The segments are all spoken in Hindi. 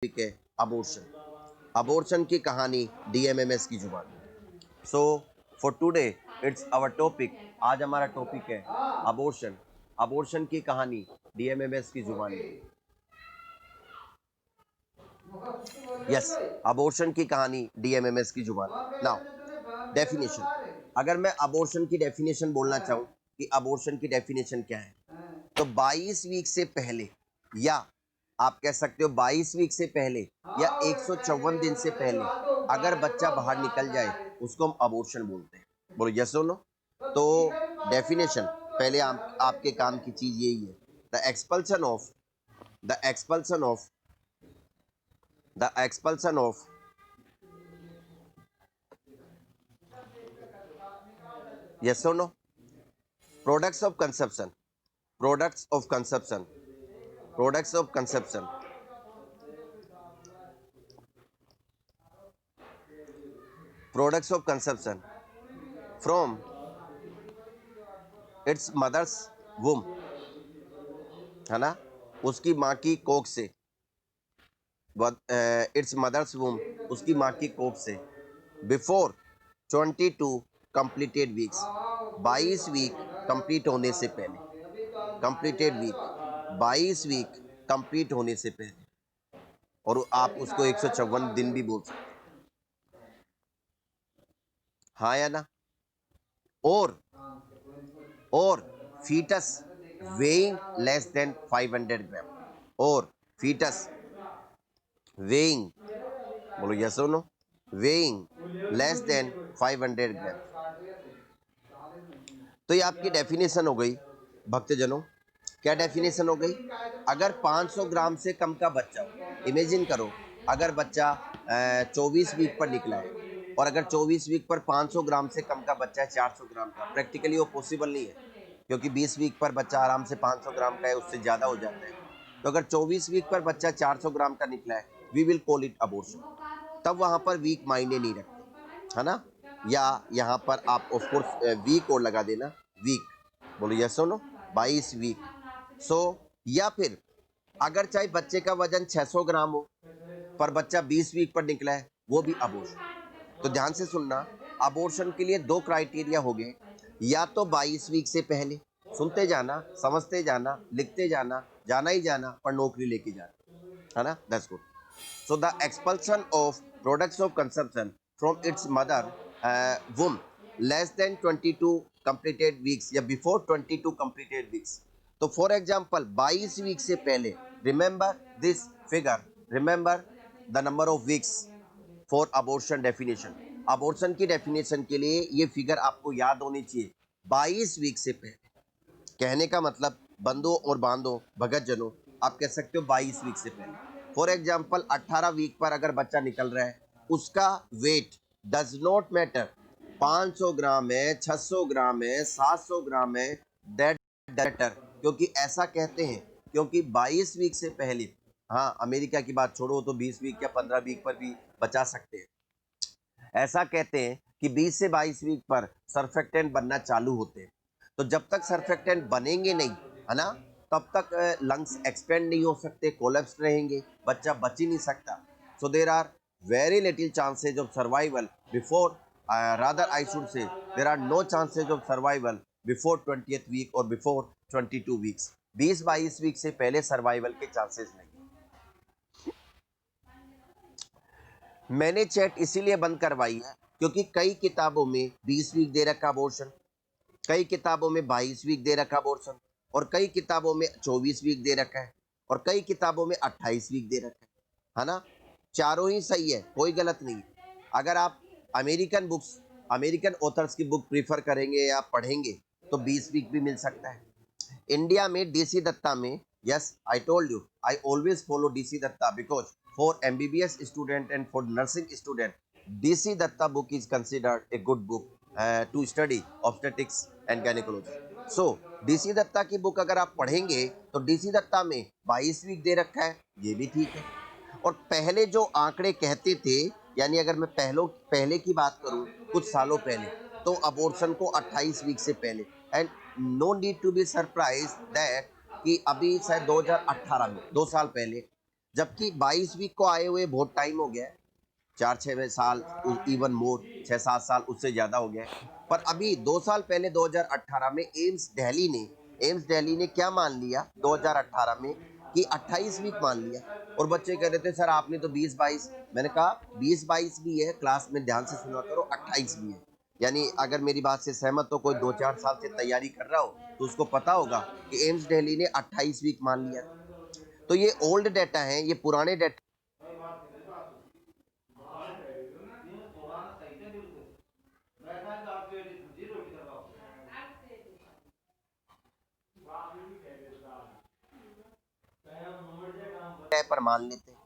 टॉपिक है अबॉर्शन। अबॉर्शन की कहानी डीएमएमएस की जुबान। So for today it's our topic. आज हमारा टॉपिक है अबॉर्शन। अबॉर्शन की कहानी डीएमएमएस की जुबान में। यस, अबॉर्शन की कहानी डीएमएमएस की जुबान। नाउ डेफिनेशन, अगर मैं अबॉर्शन की डेफिनेशन बोलना चाहूँ कि अबॉर्शन की डेफिनेशन क्या है, तो 22 वीक से पहले, या आप कह सकते हो 22 वीक से पहले या 154 दिन से पहले अगर बच्चा बाहर निकल जाए उसको हम अबॉर्शन बोलते हैं। बोलो यस और नो। तो डेफिनेशन पहले आपके काम की चीज यही है, the expulsion of the expulsion of the expulsion of yes और no, products of conception, products of conception, products of conception, products of conception from its mother's womb, है ना, उसकी माँ की कोख से, इट्स मदर्स वूम, उसकी माँ की कोख से, before 22 completed weeks, 22 week complete होने से पहले, कंप्लीटेड वीक 22 वीक कंप्लीट होने से पहले, और आप उसको 154 दिन भी बोल सकते हैं, हाँ या ना। और फीटस वेइंग लेस देन 500 ग्राम, और फीटस वेइंग, बोलो यस और नो, वेइंग लेस देन 500 ग्राम। तो ये आपकी डेफिनेशन हो गई भक्तजनों। क्या डेफिनेशन हो गई? अगर 500 ग्राम से कम का बच्चा हो, इमेजिन करो अगर बच्चा 24 वीक पर निकला है, और अगर 24 वीक पर 500 ग्राम से कम का बच्चा है, 400 ग्राम का, प्रैक्टिकली वो पॉसिबल नहीं है, क्योंकि 20 वीक पर बच्चा आराम से 500 ग्राम का है, उससे ज़्यादा हो जाता है। तो अगर 24 वीक पर बच्चा 400 ग्राम का निकला है, we will call it abortion. तब वहाँ पर वीक मायने नहीं रखते, है ना। या यहाँ पर आप ऑफकोर्स वीक और लगा देना, वीक, बोलो यस और नो, 22 वीक। सो या फिर अगर चाहे बच्चे का वजन 600 ग्राम हो पर बच्चा 20 वीक पर निकला है, वो भी अबॉर्शन। तो ध्यान से सुनना, अबॉर्शन के लिए दो क्राइटेरिया हो गए, या तो 22 वीक से पहले, सुनते जाना, समझते जाना, लिखते जाना, जाना ही जाना, पर नौकरी लेके जाना, है ना। That's good. So the expulsion of products of consumption from its mother womb less than 22 completed weeks या before 22 completed weeks. तो फॉर एग्जाम्पल 22 वीक से पहले, remember this figure, remember the number of weeks for abortion definition. Abortion की डेफिनेशन के लिए ये फिगर आपको याद होनी चाहिए, 22 वीक से पहले। कहने का मतलब बंदो और बांधो भगत जनों, आप कह सकते हो 22 वीक से पहले। फॉर एग्जाम्पल 18 वीक पर अगर बच्चा निकल रहा है, उसका वेट डज नॉट मैटर, 500 ग्राम है, 600 ग्राम है, 700 ग्राम है, दैट मैटर, क्योंकि ऐसा कहते हैं, क्योंकि 22 वीक से पहले, हाँ अमेरिका की बात छोड़ो तो 20 वीक या 15 वीक पर भी बचा सकते हैं। ऐसा कहते हैं कि 20 से 22 वीक पर सर्फेक्टेंट बनना चालू होते हैं। तो जब तक सर्फेक्टेंट बनेंगे नहीं, है ना, तब तक लंग्स एक्सपेंड नहीं हो सकते, कोलैप्स रहेंगे, बच्चा बच ही नहीं सकता। So there are very little chances of survival before, rather I should say there are no chances of survival before 20th week और बिफोर 22 वीक्स। 20-22 वीक से पहले सर्वाइवल के चांसेस नहीं। मैंने चैट इसीलिए बंद करवाई है क्योंकि कई किताबों में 20 वीक दे रखा अबॉर्शन, कई किताबों में 22 वीक दे रखा अबॉर्शन, और कई किताबों में 24 वीक दे रखा है, और कई किताबों में 28 वीक दे रखा है ना। चारों ही सही है, कोई गलत नहीं है। अगर आप अमेरिकन बुक्स, अमेरिकन ऑथर्स की बुक प्रीफर करेंगे या पढ़ेंगे तो 20 वीक भी मिल सकता है। इंडिया में डीसी दत्ता में, yes I told you, I always follow DC Dutta because for MBBS student and for nursing student DC Dutta book is considered a good book to study obstetrics and gynaecology. So DC Dutta की बुक अगर आप पढ़ेंगे तो डीसी दत्ता में 22 वीक दे रखा है, ये भी ठीक है। और पहले जो आंकड़े कहते थे, यानी अगर मैं पहले की बात करूं, कुछ सालों पहले, तो अबॉर्शन को 28 वीक से पहले, and no need to be surprise that कि अभी शायद 2018 में, 2 साल पहले, जबकि 22 वीक को आए हुए बहुत टाइम हो गया है, 4-6 साल, इवन मोर 6-7 साल उससे ज़्यादा हो गया है। पर अभी 2 साल पहले 2018 में एम्स दिल्ली ने क्या मान लिया 2018 में कि 28 वीक मान लिया। और बच्चे कह रहे थे सर आपने तो 20-22, मैंने कहा 20-22 भी है, क्लास में ध्यान से सुना करो, 28 भी है। यानी अगर मेरी बात से सहमत हो, कोई 2-4 साल से तैयारी कर रहा हो तो उसको पता होगा कि एम्स दिल्ली ने 28 वीक मान लिया। तो ये ओल्ड डाटा है, ये पुराने डाटा। पर मान लेते हैं।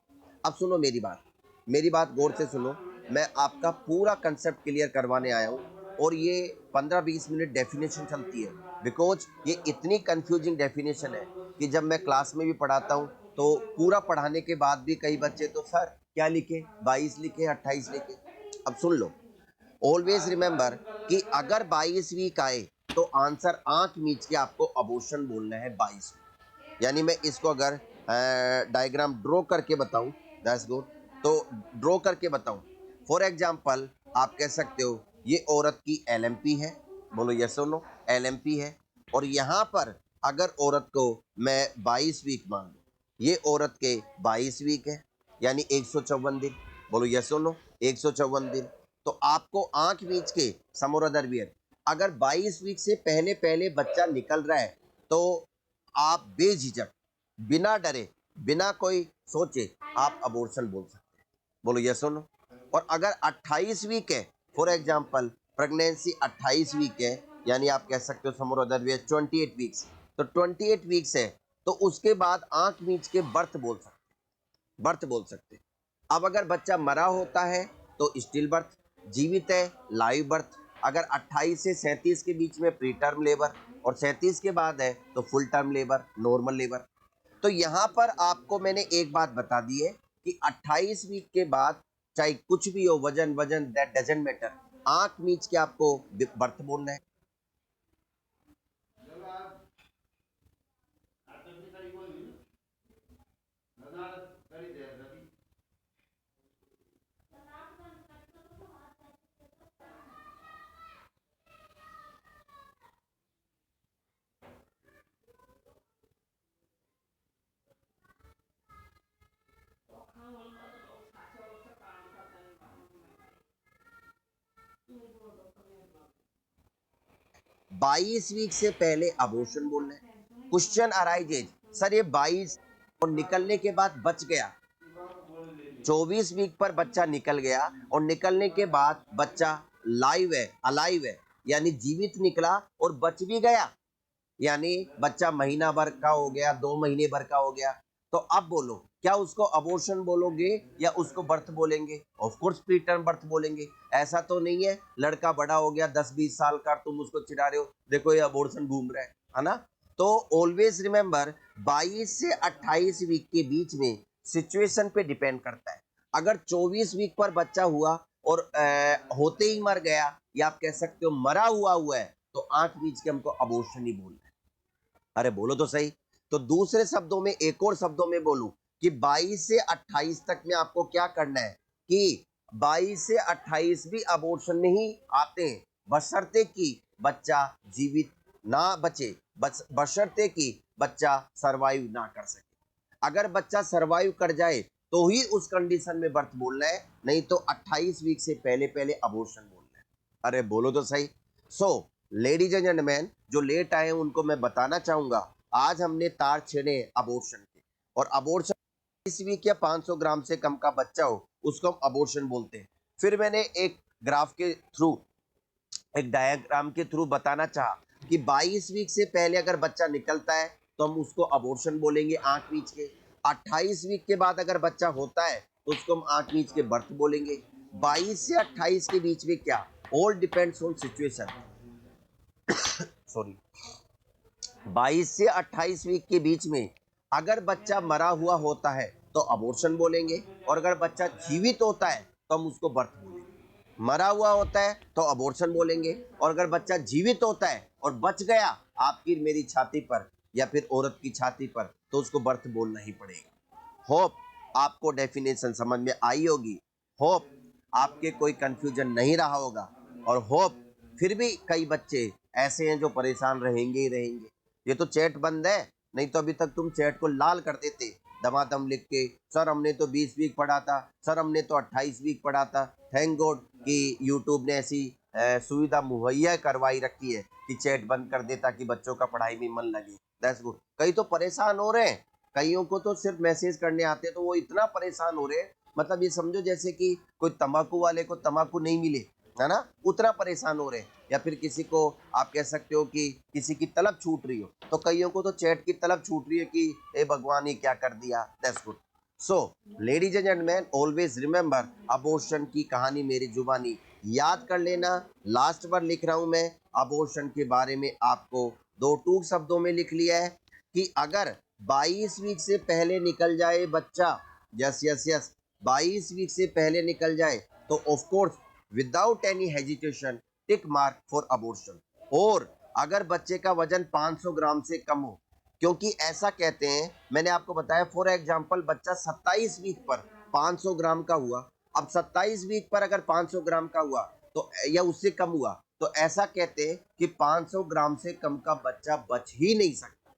अब सुनो मेरी बात गौर से सुनो। मैं आपका पूरा कंसेप्ट क्लियर करवाने आया हूँ, और ये 15-20 मिनट डेफिनेशन चलती है, बिकॉज ये इतनी कंफ्यूजिंग डेफिनेशन है कि जब मैं क्लास में भी पढ़ाता हूँ तो पूरा पढ़ाने के बाद भी कई बच्चे तो सर क्या लिखे, 22 लिखे, 28 लिखे। अब सुन लो, ऑलवेज रिमेंबर कि अगर 22 वीक आए तो आंसर आंख मीच के आपको अबॉर्शन बोलना है 22। यानी मैं इसको अगर डायग्राम ड्रॉ करके बताऊं, दैट्स गुड, तो ड्रॉ करके बताऊं, फॉर एग्जांपल आप कह सकते हो ये औरत की एलएमपी है, बोलो यस और नो, एलएमपी है। और यहाँ पर अगर औरत को मैं 22 वीक मान लूँ, ये औरत के 22 वीक है, यानी 154 दिन, बोलो यस और नो, 154 दिन। तो आपको आंख मीच के समोर अदर वियर, अगर 22 वीक से पहले पहले बच्चा निकल रहा है तो आप बेझिझक, बिना डरे, बिना कोई सोचे आप अबॉर्शन बोल सकते हैं, बोलो यस नो। और अगर 28 वीक है, फॉर एग्जांपल प्रेगनेंसी 28 वीक है, यानी आप कह सकते हो समोर अदर वे 28 वीक्स, तो 28 वीक्स है तो उसके बाद आंख मीच के बर्थ बोल सकते हैं। अब अगर बच्चा मरा होता है तो स्टिल बर्थ, जीवित है लाइव बर्थ। अगर 28 से 37 के बीच में प्री टर्म लेबर, और 37 के बाद है तो full term labour, normal labour. तो यहाँ पर आपको मैंने एक बात बता दी है कि 28 वीक के बाद चाहे कुछ भी हो, वजन वजन दैट डजंट मैटर, आंख मीच के आपको बर्थ बोलना है। बाईस वीक से पहले अबॉर्शन बोलना है। क्वेश्चन अराइजेज, सर ये 22 और निकलने के बाद बच गया, 24 वीक पर बच्चा निकल गया और निकलने के बाद बच्चा लाइव है, अलाइव है, यानी जीवित निकला और बच भी गया, यानी बच्चा महीना भर का हो गया, 2 महीने भर का हो गया, तो अब बोलो क्या उसको अबॉर्शन बोलोगे या उसको बर्थ बोलेंगे? Of course pre term birth बोलेंगे। ऐसा तो नहीं है लड़का बड़ा हो गया 10-20 साल का, तुम उसको चिढ़ा रहे हो देखो ये अबॉर्शन घूम रहा है ना। तो ऑलवेज रिमेंबर 22 से 28 वीक के बीच में सिचुएशन पे डिपेंड करता है। अगर 24 वीक पर बच्चा हुआ और होते ही मर गया, या आप कह सकते हो मरा हुआ है, तो आंख बीच के हमको अबॉर्शन ही बोलना है। अरे बोलो तो सही। तो दूसरे शब्दों में, एक और शब्दों में बोलूं कि 22 से 28 तक में आपको क्या करना है कि 22 से 28 भी अबॉर्शन में ही आते हैं, बशर्ते कि बच्चा जीवित ना बचे, बशर्ते कि बच्चा सरवाइव ना कर सके। अगर बच्चा सरवाइव कर जाए तो ही उस कंडीशन में बर्थ बोलना है, नहीं तो 28 वीक से पहले पहले अबॉर्शन बोलना है। अरे बोलो तो सही। सो लेडीज एंड जेंटलमैन, जो लेट आए हैं उनको मैं बताना चाहूंगा, आज हमने तार छेड़े अबॉर्शन के, और अबॉर्शन 20 वीक या 500 ग्राम से कम का बच्चा हो उसको हम अबॉर्शन बोलते हैं। फिर मैंने एक ग्राफ के थ्रू, एक डायग्राम के थ्रू बताना चाहा कि 22 वीक से पहले अगर बच्चा निकलता है तो हम उसको अबॉर्शन बोलेंगे आंख मीच के। 28 वीक के बाद अगर बच्चा होता है तो उसको हम आंख मीच के बर्थ बोलेंगे। 22 से 28 के बीच में क्या, all depends on situation, sorry, 22 से 28 वीक के बीच में अगर बच्चा मरा हुआ होता है तो अबॉर्शन बोलेंगे, और अगर बच्चा जीवित होता है तो हम उसको बर्थ बोलेंगे। मरा हुआ होता है तो अबॉर्शन बोलेंगे, और अगर बच्चा जीवित होता है और बच गया आपकी मेरी छाती पर या फिर औरत की छाती पर तो उसको बर्थ बोलना ही पड़ेगा। होप आपको डेफिनेशन समझ में आई होगी। होप आपके कोई कंफ्यूजन नहीं रहा होगा, और होप फिर भी कई बच्चे ऐसे हैं जो परेशान रहेंगे ही रहेंगे। ये तो चैट बंद है, नहीं तो अभी तक तुम चैट को लाल कर देते दमादम लिख के, सर हमने तो 20 वीक पढ़ा था, सर हमने तो 28 वीक पढ़ा था। थैंक गॉड कि यूट्यूब ने ऐसी सुविधा मुहैया करवाई रखी है कि चैट बंद कर दे ताकि बच्चों का पढ़ाई में मन लगे। That's good. कई तो परेशान हो रहे हैं, कईयों को तो सिर्फ मैसेज करने आते हैं तो वो इतना परेशान हो रहे हैं, मतलब ये समझो जैसे कि कोई तंबाकू वाले को तंबाकू नहीं मिले, है ना, उतना परेशान हो रहे हैं। या फिर किसी को आप कह सकते हो कि किसी की तलब छूट रही हो, तो कईयों को तो चैट की तलब छूट रही है कि ए भगवान ये क्या कर दिया। That's good. So ladies and gentleman, always remember, abortion की कहानी मेरी जुबानी, याद कर लेना। लास्ट बार लिख रहा हूं मैं अबॉर्शन के बारे में, आपको दो टूक शब्दों में लिख लिया है कि अगर 22 वीक से पहले निकल जाए बच्चा, यस यस यस, 22 वीक से पहले निकल जाए तो of course without any hesitation tick mark for abortion. और अगर बच्चे का वजन 500 ग्राम से कम हो, क्योंकि ऐसा कहते हैं, मैंने आपको बताया फॉर एग्जांपल बच्चा 27 वीक पर 500 ग्राम का हुआ, अब 27 वीक पर अगर 500 ग्राम का हुआ तो या उससे कम हुआ, तो ऐसा कहते हैं कि 500 ग्राम से कम का बच्चा बच ही नहीं सकता।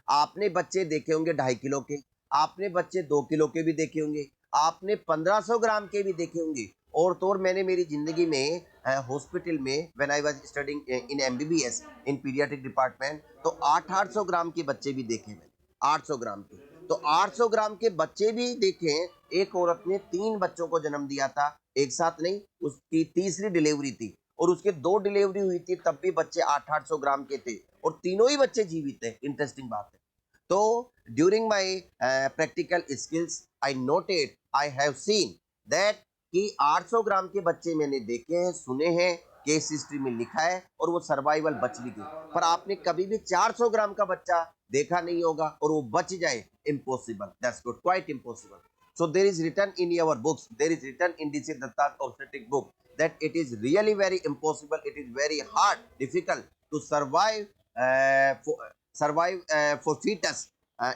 आपने बच्चे देखे होंगे 2.5 किलो के, आपने बच्चे 2 किलो के भी देखे होंगे, आपने 1500 ग्राम के भी देखे होंगे। और तो और मैंने मेरी जिंदगी में हॉस्पिटल में when I was studying in MBBS in paediatric department, तो 800 ग्राम के बच्चे भी देखे मैंने, 800 ग्राम के। तो 800 ग्राम के बच्चे भी देखे हैं। एक औरत ने 3 बच्चों को जन्म दिया था, एक साथ नहीं, उसकी तीसरी डिलीवरी थी, और उसके 2 डिलीवरी हुई थी, तब भी बच्चे 800 ग्राम के थे, और तीनों ही बच्चे जीवित थे। इंटरेस्टिंग बात है। तो during my practical skills I noted, I have seen that कि 800 ग्राम के बच्चे मैंने देखे हैं, सुने हैं, केस हिस्ट्री में लिखा है, और वो सर्वाइवल बच भी गए। पर आपने कभी भी 400 ग्राम का बच्चा देखा नहीं होगा और वो बच जाए, impossible, that's good, quite impossible. So there is written in your books, there is written in DC Datta's obstetric book that it is really very impossible, it is very hard, difficult to survive for fetus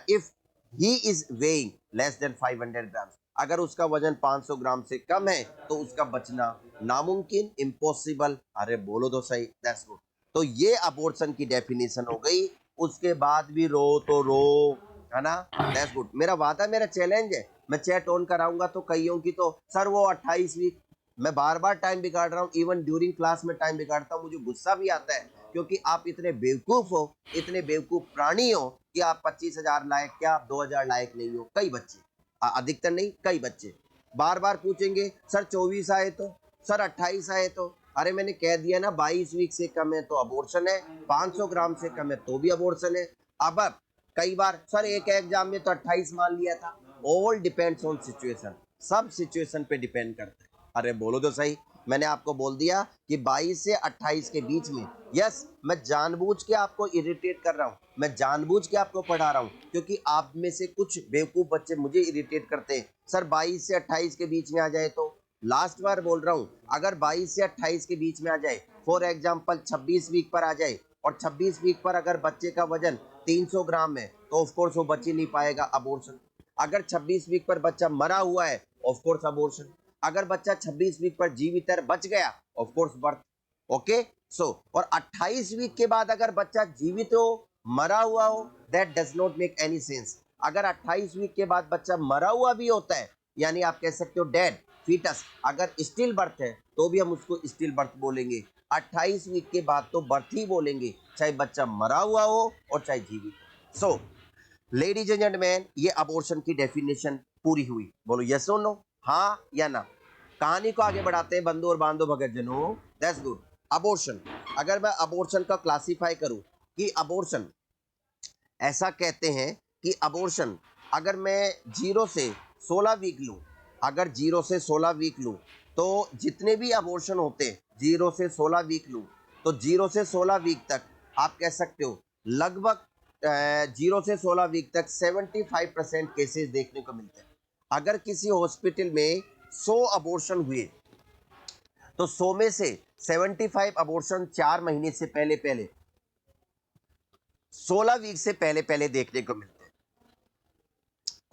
if he is weighing less than 500 grams. अगर उसका वजन 500 ग्राम से कम है तो उसका बचना नामुमकिन, इम्पॉसिबल। अरे बोलो तो सही, दैट्स गुड। तो ये अबॉर्शन की डेफिनेशन हो गई। उसके बाद भी रो तो रो, है ना, दैट्स गुड। मेरा वादा, मेरा चैलेंज है, मैं चैट ऑन कराऊंगा तो कईयों की तो सर वो 28 वीक, मैं बार बार टाइम बिगाड़ रहा हूँ, इवन ड्यूरिंग क्लास में टाइम बिगाड़ता हूँ, मुझे गुस्सा भी आता है क्योंकि आप इतने बेवकूफ हो, इतने बेवकूफ प्राणी हो कि आप 25,000 लायक क्या, आप 2,000 लायक नहीं हो। कई बच्चे, अधिकतर नहीं, कई बच्चे बार बार पूछेंगे सर 24 आए तो, सर 28 आए तो। अरे मैंने कह दिया ना, 22 वीक से कम है तो अबॉर्शन है, 500 ग्राम से कम है तो भी अबॉर्शन है। अब कई बार सर एक एग्जाम में तो 28 मान लिया था। ऑल डिपेंड्स ऑन सिचुएशन, सब सिचुएशन पे डिपेंड करता है। अरे बोलो तो सही, मैंने आपको बोल दिया कि 22 से 28 के बीच में। यस, मैं जानबूझ के आपको इरिटेट कर रहा हूँ, मैं जानबूझ के आपको पढ़ा रहा हूँ, क्योंकि आप में से कुछ बेवकूफ बच्चे मुझे इरिटेट करते हैं, सर 22 से 28 के बीच में आ जाए तो। लास्ट बार बोल रहा हूँ, अगर 22 से 28 के बीच में आ जाए, फॉर एग्जाम्पल 26 वीक पर आ जाए, और 26 वीक पर अगर बच्चे का वजन 300 ग्राम है तो ऑफकोर्स वो बच ही नहीं पाएगा, अबॉर्शन। अगर 26 वीक पर बच्चा मरा हुआ है, ऑफकोर्स अबॉर्शन। अगर बच्चा 26 वीक पर जीवित है, बच गया, ऑफकोर्स बर्थ। ओके, सो और 28 वीक के बाद अगर बच्चा जीवित हो, मरा हुआ हो, that does not make any sense. अगर 28 वीक के बाद बच्चा मरा हुआ भी होता है, यानी आप कह सकते हो डेड फीटस, अगर स्टिल बर्थ है तो भी हम उसको स्टिल बर्थ बोलेंगे। 28 वीक के बाद तो बर्थ ही बोलेंगे, चाहे बच्चा मरा हुआ हो और चाहे जीवित हो। सो लेडीज एंड जेंटलमैन, ये अबॉर्शन की डेफिनेशन पूरी हुई। बोलो यस और नो, हाँ या ना। कहानी को आगे बढ़ाते हैं बंधु और बांधो भगत जनों। That's good. अबॉर्शन, अगर मैं अबॉर्शन का क्लासिफाई करूं कि अबॉर्शन, ऐसा कहते हैं कि अबॉर्शन, अगर मैं 0 से 16 वीक लूं, अगर 0 से 16 वीक लूं, तो जितने भी अबॉर्शन होते हैं 0 से 16 वीक लूं, तो 0 से 16 वीक तक आप कह सकते हो लगभग 0 से 16 वीक तक 75% केसेस देखने को मिलते हैं। अगर किसी हॉस्पिटल में 100 अबॉर्शन हुए तो 100 में से 75 अबॉर्शन 4 महीने से पहले पहले, 16 वीक से पहले पहले देखने को मिलते हैं।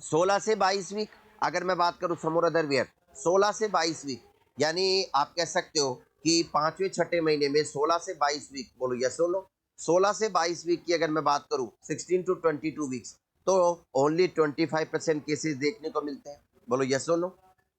16 से 22 वीक, अगर मैं बात करूं सम अदर वेयर 16 से 22 वीक, यानी आप कह सकते हो कि पांचवें छठे महीने में 16 से 22 वीक, बोलो यस और नो। 16 से 22 वीक की अगर मैं बात करूं 16 टू 22 वीक्स, तो ओनली 25% केसेस देखने को मिलते हैं, बोलो यस और नो।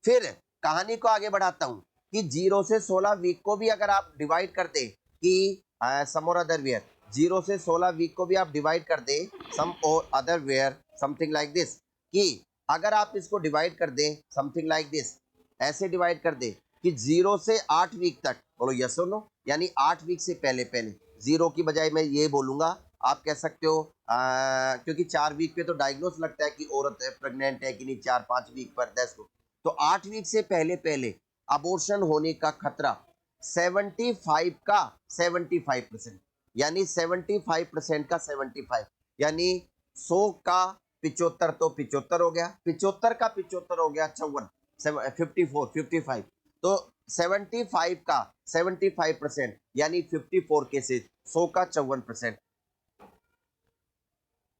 फिर कहानी को आगे बढ़ाता हूं कि 0 से 16 वीक को भी अगर आप डिवाइड कर दे कि सम और अदर वेयर 0 से 16 वीक को भी आप डिवाइड कर दे सम और other where something like this, कि अगर आप इसको डिवाइड कर दें समथिंग लाइक दिस, ऐसे डिवाइड कर दे कि 0 से 8 वीक तक, बोलो यस और नो, यानी 8 वीक से पहले पहले, 0 की बजाय मैं ये बोलूंगा, आप कह सकते हो क्योंकि 4 वीक पे तो डायग्नोस लगता है कि औरत प्रेग्नेंट है कि नहीं, 4-5 वीक पर दैट्स गुड। तो 8 वीक से पहले पहले अबॉर्शन होने का खतरा 75 का 75%, यानी 75% का 75, यानी 100 का 75 तो 75 हो गया, 75 का 75 हो गया 54, 54 55, तो 75 का 75% यानी 54 केसेस, 100 का 54%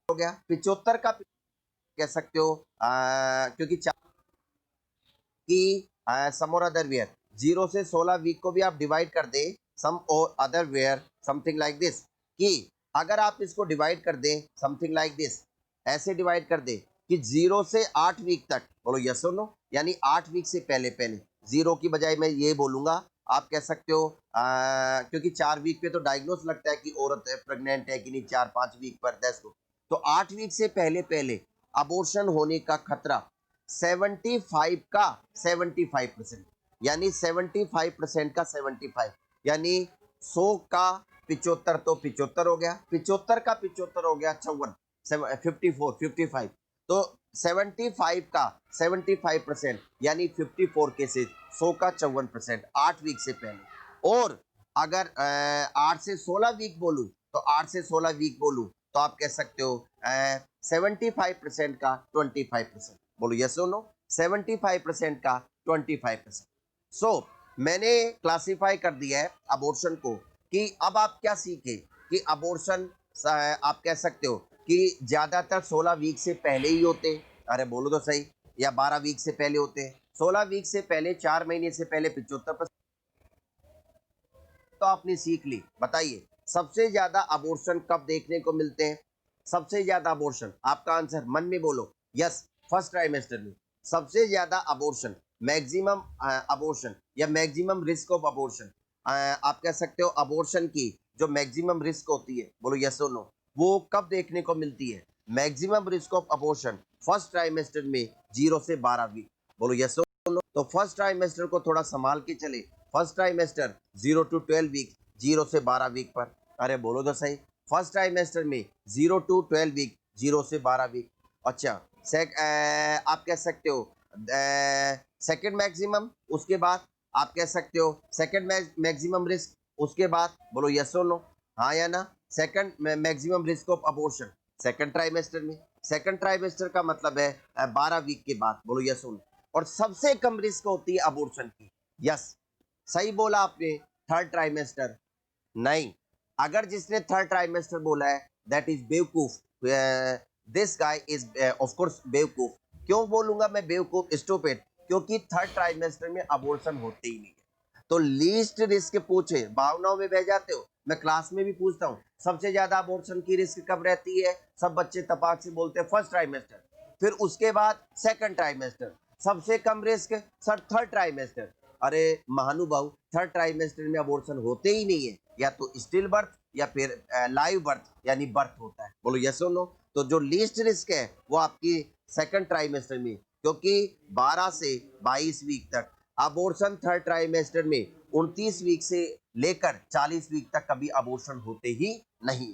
हो गया, 75 का कह सकते हो क्योंकि कि सम और अदर वेयर 0 से 16 वीक को भी आप डिवाइड कर दें सम और other where something like this, कि अगर आप इसको डिवाइड कर दें समथिंग लाइक दिस, ऐसे डिवाइड कर दें कि 0 से 8 वीक तक, बोलो यस और नो, यानी 8 वीक से पहले पहले, 0 की बजाय मैं ये बोलूंगा, आप कह सकते हो क्योंकि 4 वीक पे तो डायग्नोस लगता है कि औरत प्रेग्नेंट है कि नहीं, 4-5 वीक पर दैट्स गुड। तो 8 वीक से पहले पहले अबॉर्शन होने का खतरा 75 का 75%, यानी 75% का 75, यानी 100 का 75 तो 75 हो गया, 75 का 75 हो गया 54, 54 55, तो 75 का 75% यानी 54 केसेस, 100 का 54%, 8 वीक से पहले। और अगर 8 से 16 वीक बोलूं, तो 8 से 16 वीक बोलूं तो आप कह सकते हो 75% का 25%, बोलो यस और नो, 75% का 25%। सो मैंने क्लासिफाई कर दिया है अबॉर्शन को, कि अब आप क्या सीखे कि अबॉर्शन आप कह सकते हो कि ज्यादातर 16 वीक से पहले ही होते, अरे बोलो तो सही, या 12 वीक से पहले होते हैं। 16 वीक से पहले 4 महीने से पहले 75%, तो आपने सीख ली। बताइए सबसे ज्यादा अबॉर्शन कब देखने को मिलते हैं? सबसे ज्यादा अबॉर्शन, आपका आंसर मन में बोलो, यस, फर्स्ट ट्राइमेस्टर में सबसे ज्यादा अबॉर्शन, मैक्सिमम अबॉर्शन या मैक्सिमम रिस्क ऑफ अबॉर्शन, आप कह सकते हो अबॉर्शन की जो मैक्सिमम रिस्क होती है, बोलो यस और नो, वो कब देखने को मिलती है? Maximum risk of abortion first trimester में 0 से 12 वीक, बोलो यस और नो। तो फर्स्ट ट्राइमेस्टर को थोड़ा संभाल के चले, फर्स्ट ट्राइमेस्टर 0 टू 12 वीक, 0 से 12 वीक पर, अरे बोलो तो सही, फर्स्ट ट्राइमेस्टर में 0 टू 12 वीक, 0 से 12 वीक। अच्छा, आप कह सकते हो सेकंड मैक्सिमम, उसके बाद आप कह सकते हो सेकंड मैक्सिमम रिस्क, उसके बाद बोलो यस और नो, हाँ या ना। Second maximum risk of abortion second trimester में, सेकंड ट्राइमेस्टर का मतलब है 12 वीक के बाद, बोलो यस और नो। और सबसे कम रिस्क होती है अबॉर्शन की, यस सही बोला आपने, थर्ड ट्राइमेस्टर। नहीं, अगर जिसने थर्ड ट्राइमेस्टर बोला है दैट इज बेवकूफ, this guy is of course बेवकूफ। क्यों बोलूंगा मैं बेवकूफ, स्टूपिड? क्योंकि थर्ड ट्राइमेस्टर में अबॉर्शन होते ही नहीं है। तो लीस्ट रिस्क पूछे, भावनाओं में बह जाते हो, मैं क्लास में भी पूछता हूँ सबसे ज्यादा अबॉर्शन की रिस्क कब रहती है, सब बच्चे तपाक से बोलते हैं फर्स्ट ट्राइमेस्टर, फिर उसके बाद सेकंड ट्राइमेस्टर, सबसे कम रिस्क सर थर्ड ट्राइमेस्टर। अरे महानुभाव, थर्ड ट्राइमेस्टर में अबॉर्शन होते ही नहीं है, या तो स्टिल बर्थ या फिर लाइव बर्थ यानी बर्थ होता है, बोलो यस और नो। तो जो लीस्ट रिस्क है वो आपकी सेकंड ट्राइमेस्टर में, क्योंकि 12 से 22 वीक तक, अबॉर्शन थर्ड ट्राइमेस्टर में 29 वीक से लेकर 40 वीक तक कभी अबॉर्शन होते ही नहीं।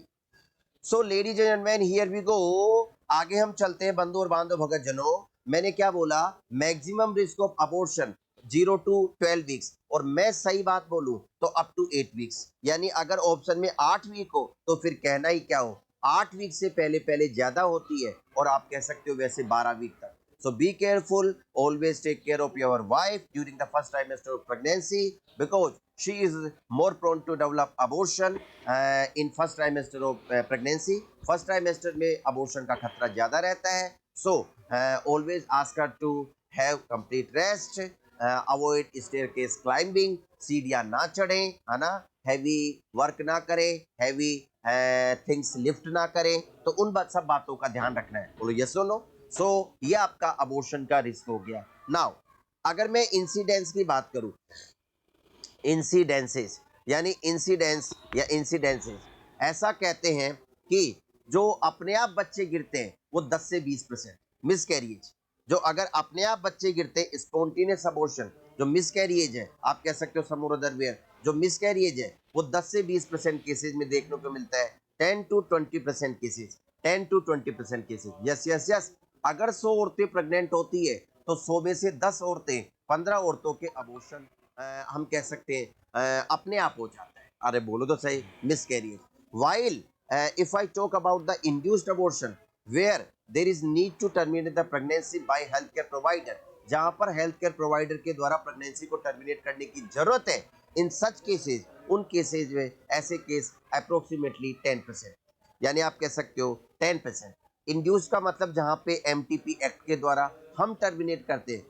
So ladies and gentleman, here we go, आगे हम चलते हैं बंधु और बांधव भगत जनों। मैंने क्या बोला, maximum risk of abortion 0 to 12 weeks, और मैं सही बात बोलूं तो अप टू 8 वीक्स, यानी अगर ऑप्शन में 8 वीक हो तो फिर कहना ही क्या हो, 8 वीक से पहले पहले ज्यादा होती है, और आप कह सकते हो वैसे 12 वीक तक। So be careful, always take care of your wife during the first trimester of pregnancy, because she is more prone to develop abortion in first trimester of pregnancy. First trimester में abortion का खतरा ज्यादा रहता है. So always ask her to have complete rest, avoid staircase climbing, सीढ़ियां ना चढ़ें, है ना, हैवी वर्क ना करें, हैवी थिंग्स लिफ्ट ना करें, तो उन सब बातों का ध्यान रखना है। बोलो यस और नो। सो ये आपका अबॉर्शन का रिस्क हो गया। नाउ अगर मैं इंसिडेंस की बात करूं, इंसिडेंसेस यानी इंसिडेंस या इंसिडेंसेस, ऐसा कहते हैं कि जो अपने आप बच्चे गिरते हैं वो 10 से 20% मिसकैरिएज। जो अगर अपने आप बच्चे गिरते हैं, स्पॉन्टेनियस अबॉर्शन जो मिसकैरिएज है, आप कह सकते हो समूरदरवियर, जो मिसकैरिएज है वो 10 से 20% केसेज में देखने को मिलता है। 10 to 20% cases, 10 to 20% cases. Yes yes yes. अगर 100 औरतें प्रेग्नेंट होती है तो 100 में से 10 औरतें, 15 औरतों के अबॉर्शन हम कह सकते हैं अपने आप हो जाता है। अरे बोलो तो सही, miscarriage. While if I talk about the induced abortion where there is need to terminate the pregnancy by health care provider, जहां पर हेल्थ केयर प्रोवाइडर के द्वारा प्रेगनेंसी को टर्मिनेट करने की जरूरत है, इन सच केसेज, उन केसेज में ऐसे केस अप्रोक्सीमेटली 10%, यानी आप कह सकते हो 10%। इंड्यूस का मतलब जहां पे एमटीपी एक्ट के द्वारा हम टर्मिनेट करते हैं,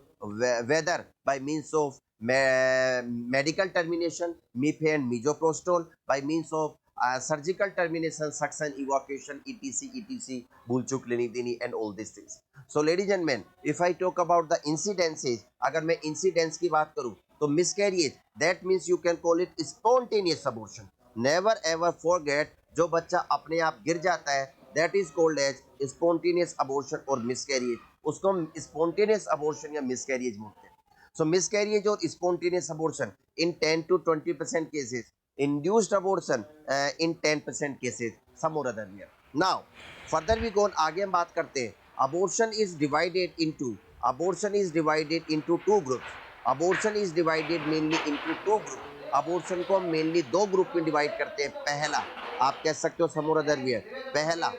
whether by means of medical termination, MIFE and misoprostol, by means of surgical termination, suction, evacuation, etc., भूल चूक लेनी देनी and all these things. So ladies and men, if I talk about the incidences, अगर मैं incidence की बात करूँ तो miscarriage, that means you can call it spontaneous abortion. Never ever forget, जो बच्चा अपने आप गिर जाता है that is called as spontaneous abortion और miscarriage, उसको हम spontaneous abortion या miscarriage बोलते हैं। So miscarriage or spontaneous abortion in 10 to 20% cases, induced abortion in 10% cases, some or other way. Now further we go on, आगे हम बात करते हैं। Abortion is divided into two groups. Abortion is divided mainly into two groups. Abortion को हम mainly दो ग्रुप में डिवाइड करते हैं। पहला आप कह सकते हो some or other way, पहला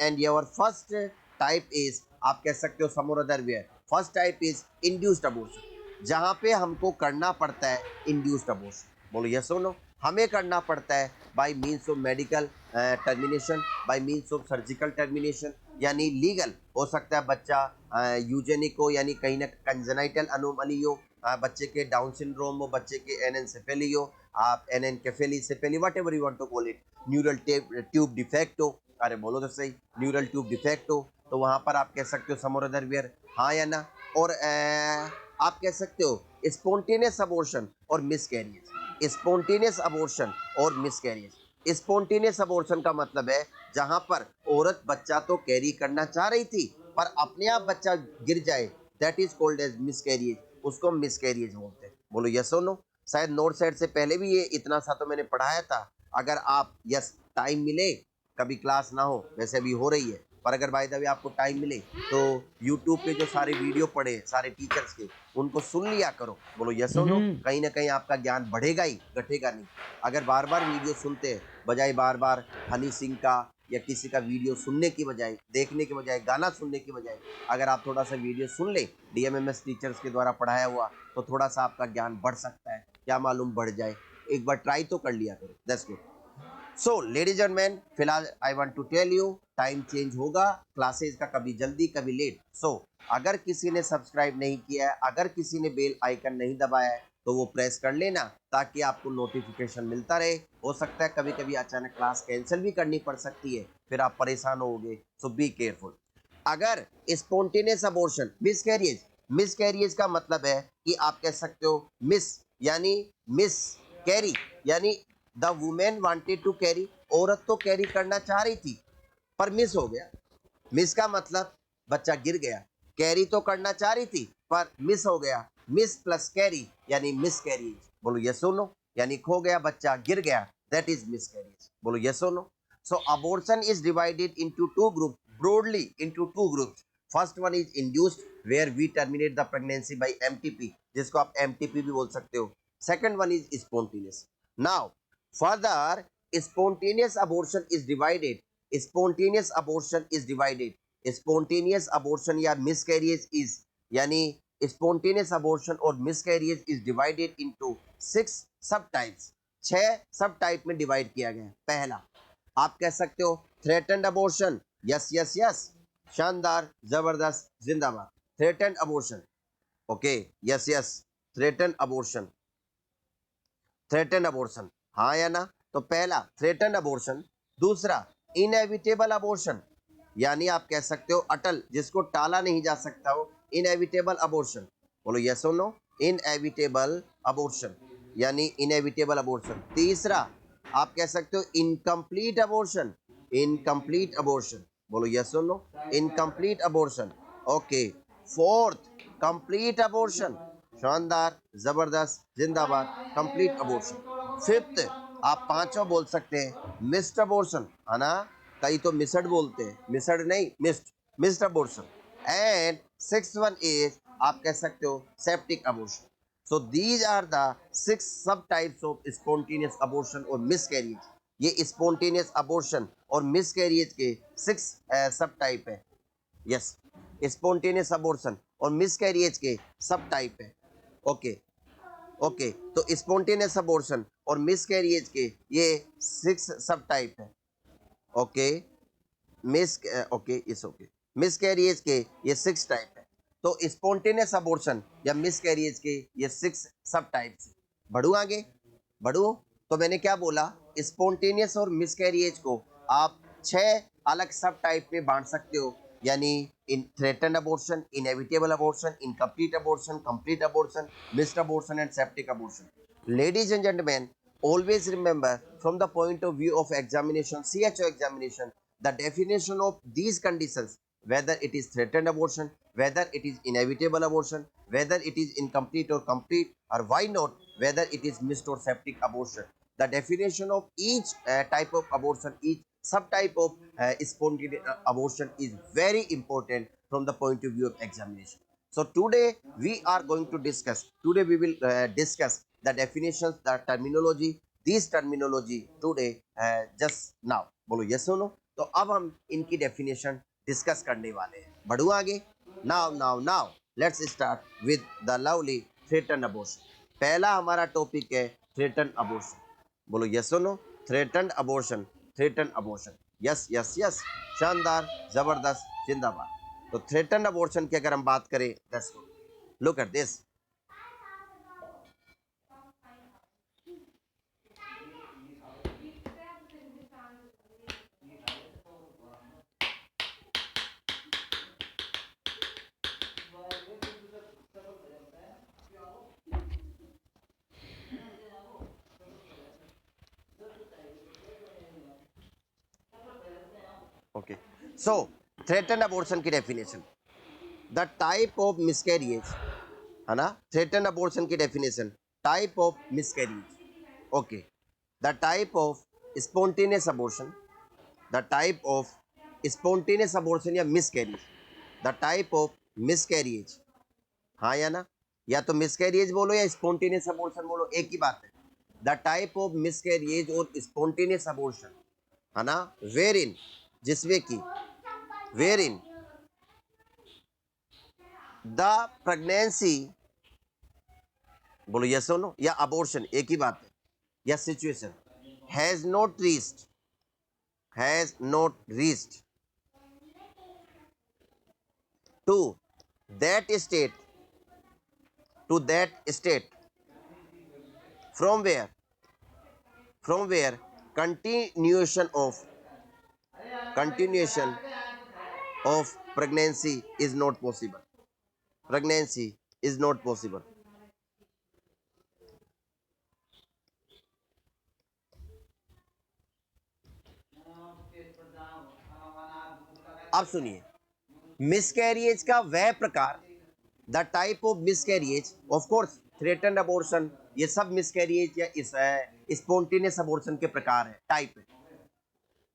and your first type is, आप कह सकते हो some or other way, first type is induced abortion, जहां पे हमको करना पड़ता है इंड्यूस्ड अबॉर्शन। बोलो यस और नो। हमें करना पड़ता है by means of medical termination, by means of surgical termination, यानी लीगल हो सकता है बच्चा यूजेनिक हो, यानी कहीं ना कंजेनाइटल अनोमली हो, बच्चे के डाउन सिंड्रोम हो, बच्चे के एनेनसेफेली हो, आप anencephaly whatever you want to call it, neural tube defect हो, अरे बोलो तो सही, न्यूरल ट्यूब डिफेक्ट हो, तो वहां पर आप कह सकते हो समोरदरवियर, हाँ या ना। और आप कह सकते हो स्पॉन्टेनियस अबॉर्शन और मिसकैरिएज, स्पॉन्टेनियस अबॉर्शन और मिसकैरिएज। स्पॉन्टेनियस अबॉर्शन का मतलब है जहां पर औरत बच्चा तो कैरी करना चाह रही थी पर अपने आप बच्चा गिर जाए, दैट इज कॉल्ड एज मिसकैरिएज, उसको मिसकैरिएज बोलते हैं। बोलो यस और नो। शायद नोट साइड से पहले भी ये इतना सा तो मैंने पढ़ाया था। अगर आप यस टाइम मिले, कभी क्लास ना हो, वैसे भी हो रही है, पर अगर बाय द वे आपको टाइम मिले तो यूट्यूब पे जो सारे वीडियो पड़े सारे टीचर्स के, उनको सुन लिया करो। बोलो यस और नो। कहीं ना कहीं आपका ज्ञान बढ़ेगा ही, घटेगा नहीं। अगर बार बार वीडियो सुनते हैं, बजाय बार बार हनी सिंह का या किसी का वीडियो सुनने की बजाय, देखने के बजाय, गाना सुनने की बजाय, अगर आप थोड़ा सा वीडियो सुन ले डीएमएमएस टीचर्स के द्वारा पढ़ाया हुआ, तो थोड़ा सा आपका ज्ञान बढ़ सकता है, क्या मालूम बढ़ जाए। एक बार ट्राई तो कर लिया करो। That's good. So ladies and man, फिलहाल I want to tell you, time change होगा क्लासेज का, कभी जल्दी कभी लेट। सो अगर किसी ने सब्सक्राइब नहीं किया है, अगर किसी ने बेल आइकन नहीं दबाया है, तो वो प्रेस कर लेना ताकि आपको नोटिफिकेशन मिलता रहे। हो सकता है कभी कभी अचानक क्लास कैंसिल भी करनी पड़ सकती है, फिर आप परेशान होगे। सो बी केयरफुल। अगर स्पॉन्टेनियस अबॉर्शन, मिसकैरिएज, मिसकैरिएज का मतलब है कि आप कह सकते हो मिस, यानी मिस कैरी, यानी the women wanted to carry, औरत तो कैरी करना चाह रही थी पर मिस हो गया। मिस का मतलब बच्चा गिर गया, कैरी तो करना चाह रही थी पर मिस हो गया। मिस प्लस कैरी यानी मिस कैरीज। बोलो यस और नो, यानी खो गया बच्चा, गिर गया, दैट इज मिस कैरीज। बोलो यस और no. So abortion is divided into two group, broadly into two groups. First one is induced where we terminate the pregnancy by MTP, जिसको आप एमटीपी भी बोल सकते हो। Second one is spontaneous. Now further, spontaneous abortion is divided. Spontaneous abortion is divided. Spontaneous abortion या miscarriage is, यानी spontaneous abortion और miscarriage is divided into 6 subtypes. 6 subtype में divide किया गया है। पहला आप कह सकते हो threatened abortion, yes yes yes, शानदार, जबरदस्त, जिंदाबाद। Threaten abortion, okay, yes yes, threaten abortion, threaten abortion, हाँ या ना? तो पहला थ्रेटन अबॉर्शन, दूसरा इनएविटेबल अबॉर्शन, यानी आप कह सकते हो अटल, जिसको टाला नहीं जा सकता हो, इनएविटेबल अबॉर्शन। बोलो यस और नो, इनएविटेबल अबॉर्शन, यानी इनएविटेबल अबॉर्शन। तीसरा आप कह सकते हो इनकम्प्लीट अबॉर्शन, इनकम्प्लीट अबॉर्शन, बोलो यस और no, incomplete abortion, okay. Fourth complete abortion, शानदार, जबरदस्त, जिंदाबाद, कंप्लीट अबॉर्शन। फिफ्थ आप पांचवा बोल सकते हैं मिस्ड अबॉर्शन, है ना? कई तो मिसड बोलते हैं, मिसड नहीं, missed, missed abortion. And six one is आप कह सकते हो septic abortion. So these are the six sub types of spontaneous abortion और मिसकैरेज। ये स्पॉन्टेनियस अबॉर्शन और मिसकैरेज के सिक्स सब टाइप है। यस, स्पॉन्टेनियस अबॉर्शन और मिसकैरेज के सब टाइप है। ओके ओके, तो स्पॉन्टेनियस अबॉर्शन और मिसकैरेज के ये सिक्स सब टाइप है। ओके, ओके इस ओके, मिसकैरिएज के ये सिक्स टाइप है। तो स्पॉन्टेनियस अबॉर्शन या मिसकैरिएज के ये सिक्स सब टाइप्स। बढ़ू आगे, बढ़ू। तो मैंने क्या बोला, स्पॉन्टेनियस और मिसकैरिएज को आप छह अलग सब टाइप में बांट सकते हो, यानी in threatened abortion, inevitable abortion, incomplete abortion, complete abortion, missed abortion and septic abortion. Ladies and gentlemen, always remember from the point of view of examination, CHO examination, the definition of these conditions, whether it is threatened abortion, whether it is inevitable abortion, whether it is incomplete or complete, or why not, whether it is missed or septic abortion. The definition of each type of abortion, each subtype of spontaneous abortion is very important from the point of view of examination. So today we are going to discuss, today we will discuss the definitions, the terminology, this terminology today just now. बोलो yes or no? तो अब हम इनकी डेफिनेशन डिस्कस करने वाले हैं। बढ़ू आगे। Now let's start with the lovely threaten abortion. पहला हमारा टॉपिक है थ्रेटन अबॉर्शन। बोलो yes or no? Threaten abortion, threaten abortion, yes yes yes, शानदार, जबरदस्त, जिंदाबाद। तो थ्रेटन अबॉर्शन की अगर हम बात करें, that's good, look at this. Okay, so threatened abortion की definition, the type of miscarriage, है ना? थ्रेटन अबॉर्शन की definition, type of miscarriage, okay, the type of spontaneous abortion, the type of spontaneous abortion या miscarriage, the type of miscarriage, हाँ या ना? या तो मिसकैरिएज बोलो या स्पॉन्टेनियस अबॉर्शन बोलो, एक ही बात है। द टाइप ऑफ मिसकैरिएज और स्पॉन्टेनियस अबॉर्शन, है ना, वेर इन, जिसमें कि वेर इन द प्रेगनेंसी, बोलो यस और नो, या अबॉर्शन, एक ही बात है, या situation, has not reached to that state, to that state from where continuation of pregnancy is not possible, pregnancy is not possible। अब सुनिए, मिसकैरिएज का वह प्रकार, the type of miscarriage, of course threatened abortion, ये सब मिसकैरिएज या इस स्पॉन्टेनियस अबॉर्शन के प्रकार है, टाइप है।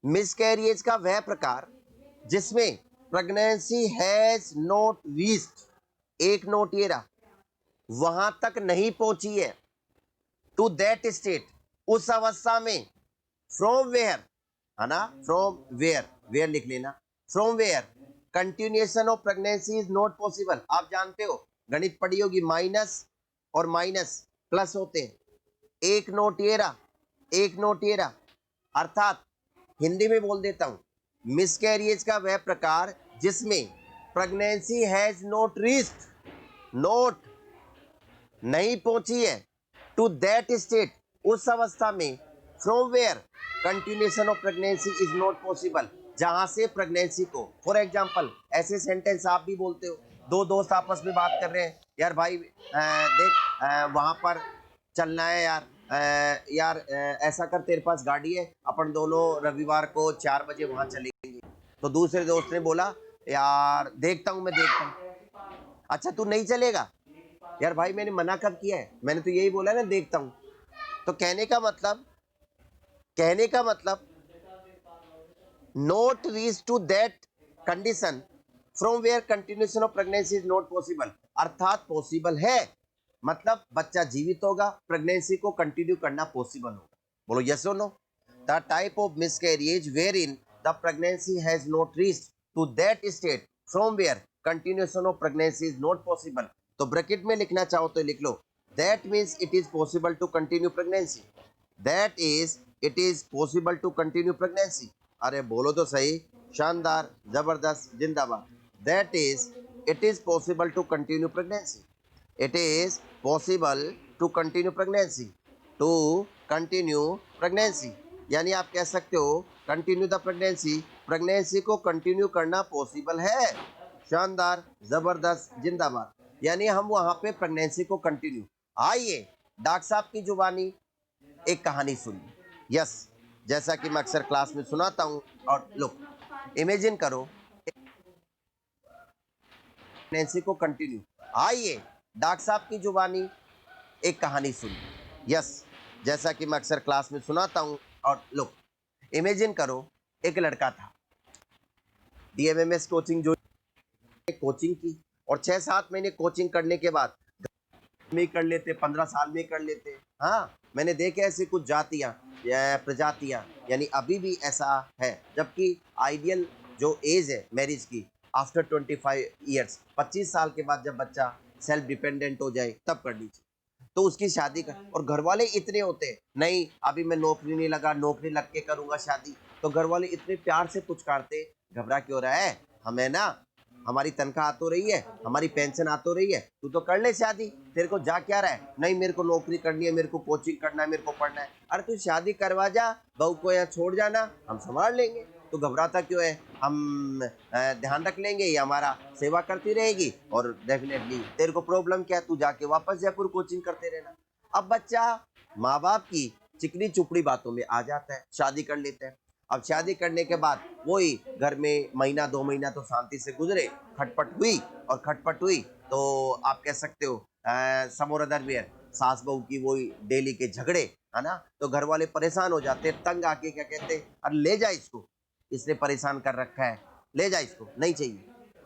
मिसकैरिएज का वह प्रकार जिसमें प्रेगनेंसी हैज नॉट रीच्ड, एक नोट ये रहा, वहां तक नहीं पहुंची है, टू दैट स्टेट, उस अवस्था में, फ्रॉम वेयर, है ना, फ्रॉम वेयर, वेयर लिख लेना, from where continuation of pregnancy is not possible. आप जानते हो, गणित पढ़ी होगी, माइनस और माइनस प्लस होते हैं, एक नोट ये रहा, एक नोट ये रहा, अर्थात हिंदी में बोल देता हूं, मिसकैरिएज का वह प्रकार जिसमें pregnancy has not reached, not नहीं पहुंची है, टू दैट स्टेट उस अवस्था में, from where continuation of pregnancy is not possible जहां से प्रेगनेंसी को, फॉर एग्जांपल ऐसे सेंटेंस आप भी बोलते हो, दो दोस्त आपस में बात कर रहे हैं, यार भाई देख वहां पर चलना है यार, यार ऐसा कर तेरे पास गाड़ी है, अपन दोनों रविवार को 4 बजे वहां चलेंगे। तो दूसरे दोस्त ने बोला यार देखता हूं, मैं देखता हूं। अच्छा तू नहीं चलेगा? यार भाई मैंने मना कब किया है, मैंने तो यही बोला ना देखता हूं। तो कहने का मतलब not reach to that condition from where continuation of pregnancy is not possible, अर्थात पॉसिबल है, मतलब बच्चा जीवित होगा, प्रेगनेंसी को कंटिन्यू करना पॉसिबल होगा। बोलो यस और no. The type of miscarriage where in the pregnancy has not reached to that state from where continuation of pregnancy is not possible. तो ब्रैकेट में लिखना चाहो तो लिख लो that means it is possible to continue pregnancy, that is it is possible to continue pregnancy. अरे बोलो तो सही, शानदार, जबरदस्त, जिंदाबाद। That is it is possible to continue pregnancy, it is possible to continue pregnancy, to continue pregnancy, यानी आप कह सकते हो कंटिन्यू द प्रेगनेंसी, प्रेगनेंसी को कंटिन्यू करना पॉसिबल है। शानदार, जबरदस्त, जिंदाबाद, यानी हम वहां पे प्रेगनेंसी को कंटिन्यू। आइए डॉक्टर साहब की जुबानी एक कहानी सुनिए। यस, जैसा कि मैं अक्सर क्लास में सुनाता हूं, और लो इमेजिन करो प्रेगनेंसी को कंटिन्यू। आइए डॉक्टर साहब की जुबानी एक कहानी सुनिए। यस, जैसा कि मैं अक्सर क्लास में सुनाता हूं, और लो इमेजिन करो एक लड़का था, डीएमएमएस कोचिंग जो कोचिंग की, और 6-7 महीने कोचिंग करने के बाद में कर लेते, 15 साल में कर लेते। हाँ, मैंने देखे ऐसे कुछ जातियां या प्रजातियां, यानी अभी भी ऐसा है, जबकि आइडियल जो एज है मैरिज की आफ्टर 25 ईयर्स, 25 साल के बाद जब बच्चा सेल्फ डिपेंडेंट हो जाए तब करनी चाहिए। तो उसकी शादी कर, और घर वाले इतने होते हैं, नहीं अभी मैं नौकरी नहीं लगा, नौकरी लग के करूंगा शादी। तो घर वाले इतने प्यार से पुचकारते, घबरा क्यों रहा है, हमें ना हमारी तनख्वाह आ तो रही है, हमारी पेंशन आ तो रही है, तू तो कर ले शादी, तेरे को जा क्या रहा है, नहीं मेरे को नौकरी करनी है, मेरे को कोचिंग करना है, मेरे को पढ़ना है। अरे तू शादी करवा जा, बहू को यहाँ छोड़ जाना, हम संभाल लेंगे, तो घबराता क्यों है, हम ध्यान रख लेंगे, ये हमारा सेवा करती रहेगी, और डेफिनेटली तेरे को प्रॉब्लम क्या है, तू जाके वापस जयपुर कोचिंग करते रहना। अब बच्चा माँ बाप की चिकनी चुपड़ी बातों में आ जाता है, शादी कर लेता है। अब शादी करने के बाद वही घर में महीना 2 महीना तो शांति से गुजरे, खटपट हुई, और खटपट हुई तो आप कह सकते हो समोर अदर वेयर, सास बहू की वही डेली के झगड़े, है ना। तो घर वाले परेशान हो जाते, तंग आके क्या कहते, अरे ले जा इसको, इसने परेशान कर रखा है, ले जा इसको, नहीं चाहिए।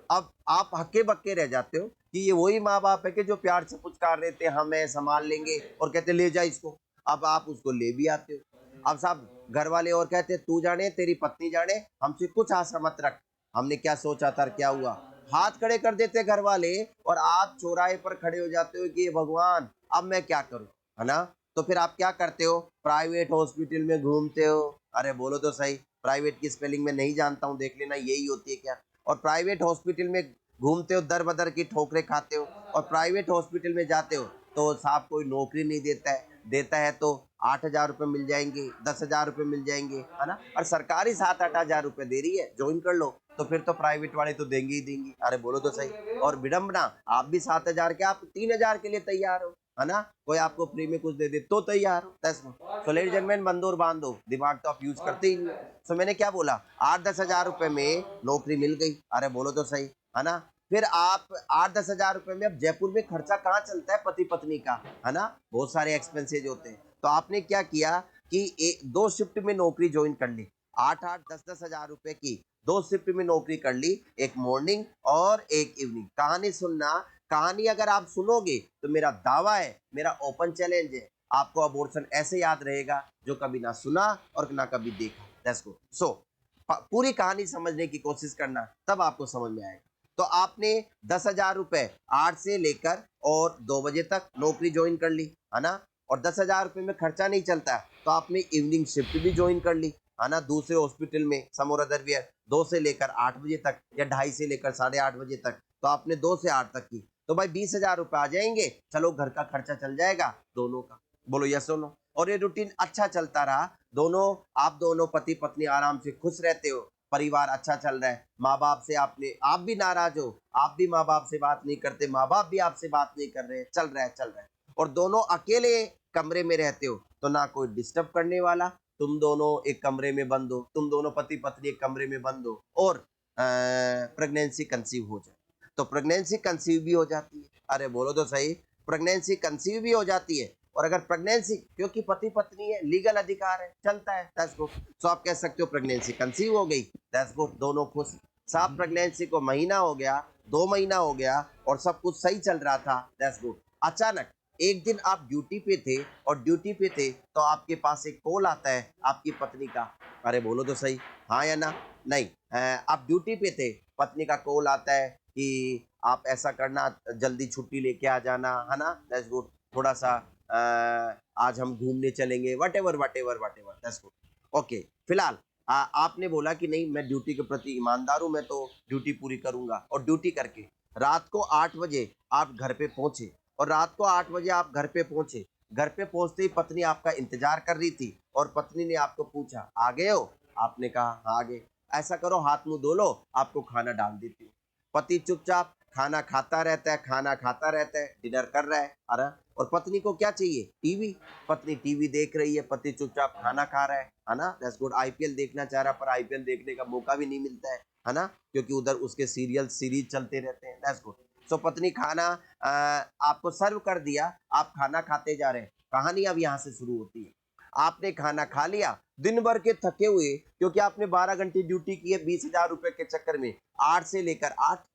अब आप हक्के बक्के रह जाते हो कि ये वही माँ बाप है कि जो प्यार से पुचकार रहे थे, हमें संभाल लेंगे, और कहते ले जा इसको। अब आप उसको ले भी आते हो। अब साहब घर वाले और कहते तू जाने, तेरी पत्नी जाने, हमसे कुछ आशा मत रख, हमने क्या सोचा था, क्या हुआ, हाथ खड़े कर देते घर वाले, और आप चौराहे पर खड़े हो जाते हो कि ये भगवान अब मैं क्या करूं, है ना। तो फिर आप क्या करते हो, प्राइवेट हॉस्पिटल में घूमते हो। अरे बोलो तो सही, प्राइवेट की स्पेलिंग में नहीं जानता हूँ, देख लेना यही होती है क्या। और प्राइवेट हॉस्पिटल में घूमते हो, दर बदर की ठोकरें खाते हो, और प्राइवेट हॉस्पिटल में जाते हो तो साहब कोई नौकरी नहीं देता है, देता है तो 8,000 रुपये मिल जाएंगे, 10,000 रुपये मिल जाएंगे, है ना। और सरकारी 7-8 हज़ार रुपये दे रही है, ज्वाइन कर लो, तो फिर तो प्राइवेट वाले तो देंगे ही देंगे। अरे बोलो तो सही, और विडम्बना, आप भी 7,000 के, आप 3,000 के लिए तैयार हो, है ना। कोई आपको फ्री में कुछ दे दे तो तैयार हो, 10 में। तो लेडीज जेंटलमैन, बंदूर बांधो, दिमाग तो आप यूज करते ही नहीं। सो मैंने क्या बोला, 8-10 हज़ार रुपये में नौकरी मिल गई, अरे बोलो तो सही, है ना। फिर आप 8-10 हज़ार रुपये में, अब जयपुर में खर्चा कहाँ चलता है पति पत्नी का, है ना, बहुत सारे एक्सपेंसेज होते हैं। तो आपने क्या किया कि 2 शिफ्ट में नौकरी ज्वाइन कर ली, 8-8, 10-10 हज़ार रुपये की 2 शिफ्ट में नौकरी कर ली, एक मॉर्निंग और एक इवनिंग। कहानी सुनना, कहानी अगर आप सुनोगे तो मेरा दावा है, मेरा ओपन चैलेंज है, आपको अबॉर्शन ऐसे याद रहेगा जो कभी ना सुना और ना कभी देखा। Let's go. सो पूरी कहानी समझने की कोशिश करना, तब आपको समझ में आएगा। तो आपने 10,000 रुपये 8 से लेकर और 2 बजे तक नौकरी ज्वाइन कर ली, है ना। और 10,000 रुपये में खर्चा नहीं चलता, तो आपने इवनिंग शिफ्ट भी ज्वाइन कर ली, है ना, दूसरे हॉस्पिटल में सम और अदर वेयर 2 से लेकर 8 बजे तक या 2:30 से लेकर 8:30 बजे तक, तो आपने 2 से 8 तक की, तो भाई 20,000 रुपये आ जाएंगे, चलो घर का खर्चा चल जाएगा दोनों का। बोलो यस और नो। और ये रूटीन अच्छा चलता रहा, आप दोनों पति पत्नी आराम से खुश रहते हो, परिवार अच्छा चल रहा है, माँ बाप से आप भी नाराज हो, आप भी माँ बाप से बात नहीं करते, माँ बाप भी आपसे बात नहीं कर रहे, चल रहा है, और दोनोो अकेले कमरे में रहते हो, तो ना कोई डिस्टर्ब करने वाला, तुम दोनों एक कमरे में बंद हो, तुम दोनों पति पत्नी एक कमरे में बंद हो, और प्रेगनेंसी कंसीव हो जाए, तो प्रेगनेंसी कंसीव भी हो जाती है। अरे बोलो तो सही, प्रेगनेंसी कंसीव भी हो जाती है, और अगर प्रेगनेंसी, क्योंकि पति पत्नी है, लीगल अधिकार है, चलता है, दैट्स गुड। सो आप कह सकते हो प्रेगनेंसी कंसीव हो गई, दैट्स गुड, दोनों खुश। साफ प्रेगनेंसी को महीना हो गया, 2 महीना हो गया, और सब कुछ सही चल रहा था, दैट्स गुड। अचानक एक दिन आप ड्यूटी पे थे, और ड्यूटी पे थे तो आपके पास एक कॉल आता है आपकी पत्नी का। अरे बोलो तो सही, हाँ या ना? नहीं, आप ड्यूटी पे थे, पत्नी का कॉल आता है कि आप ऐसा करना, जल्दी छुट्टी लेके आ जाना, है ना, दैट्स गुड, थोड़ा सा आज हम घूमने चलेंगे, what ever, that's good, okay. फिलहाल आपने बोला कि नहीं, मैं ड्यूटी के प्रति ईमानदार हूं, मैं तो ड्यूटी पूरी करूंगा, और ड्यूटी करके रात को 8 बजे आप घर पे पहुंचे, और रात को 8 बजे आप घर पे पहुंचे, घर पे पहुंचते ही पत्नी आपका इंतजार कर रही थी, और पत्नी ने आपको पूछा, आ गए हो? आपने कहा हाँ आ गए। ऐसा करो, हाथ मुंह धो लो, आपको खाना डाल देती हूँ। पति चुपचाप खाना खाता रहता है, खाना खाता रहता है, डिनर कर रहा है, अरे, और पत्नी को क्या चाहिए? टीवी। पत्नी टीवी देख रही है, पति चुपचाप खाना खा रहा है ना, दैट्स गुड। आईपीएल देखना चाह रहा, पर आईपीएल देखने का मौका भी नहीं मिलता है ना, क्योंकि उधर उसके सीरीज चलते रहते हैं, दैट्स गुड। सो पत्नी खाना आपको सर्व कर दिया, आप खाना खाते जा रहे हैं, कहानी अब यहाँ से शुरू होती है। आपने खाना खा लिया, दिन भर के थके हुए, क्योंकि आपने 12 घंटे ड्यूटी की है 20,000 रुपए के चक्कर में, 8 से लेकर 8,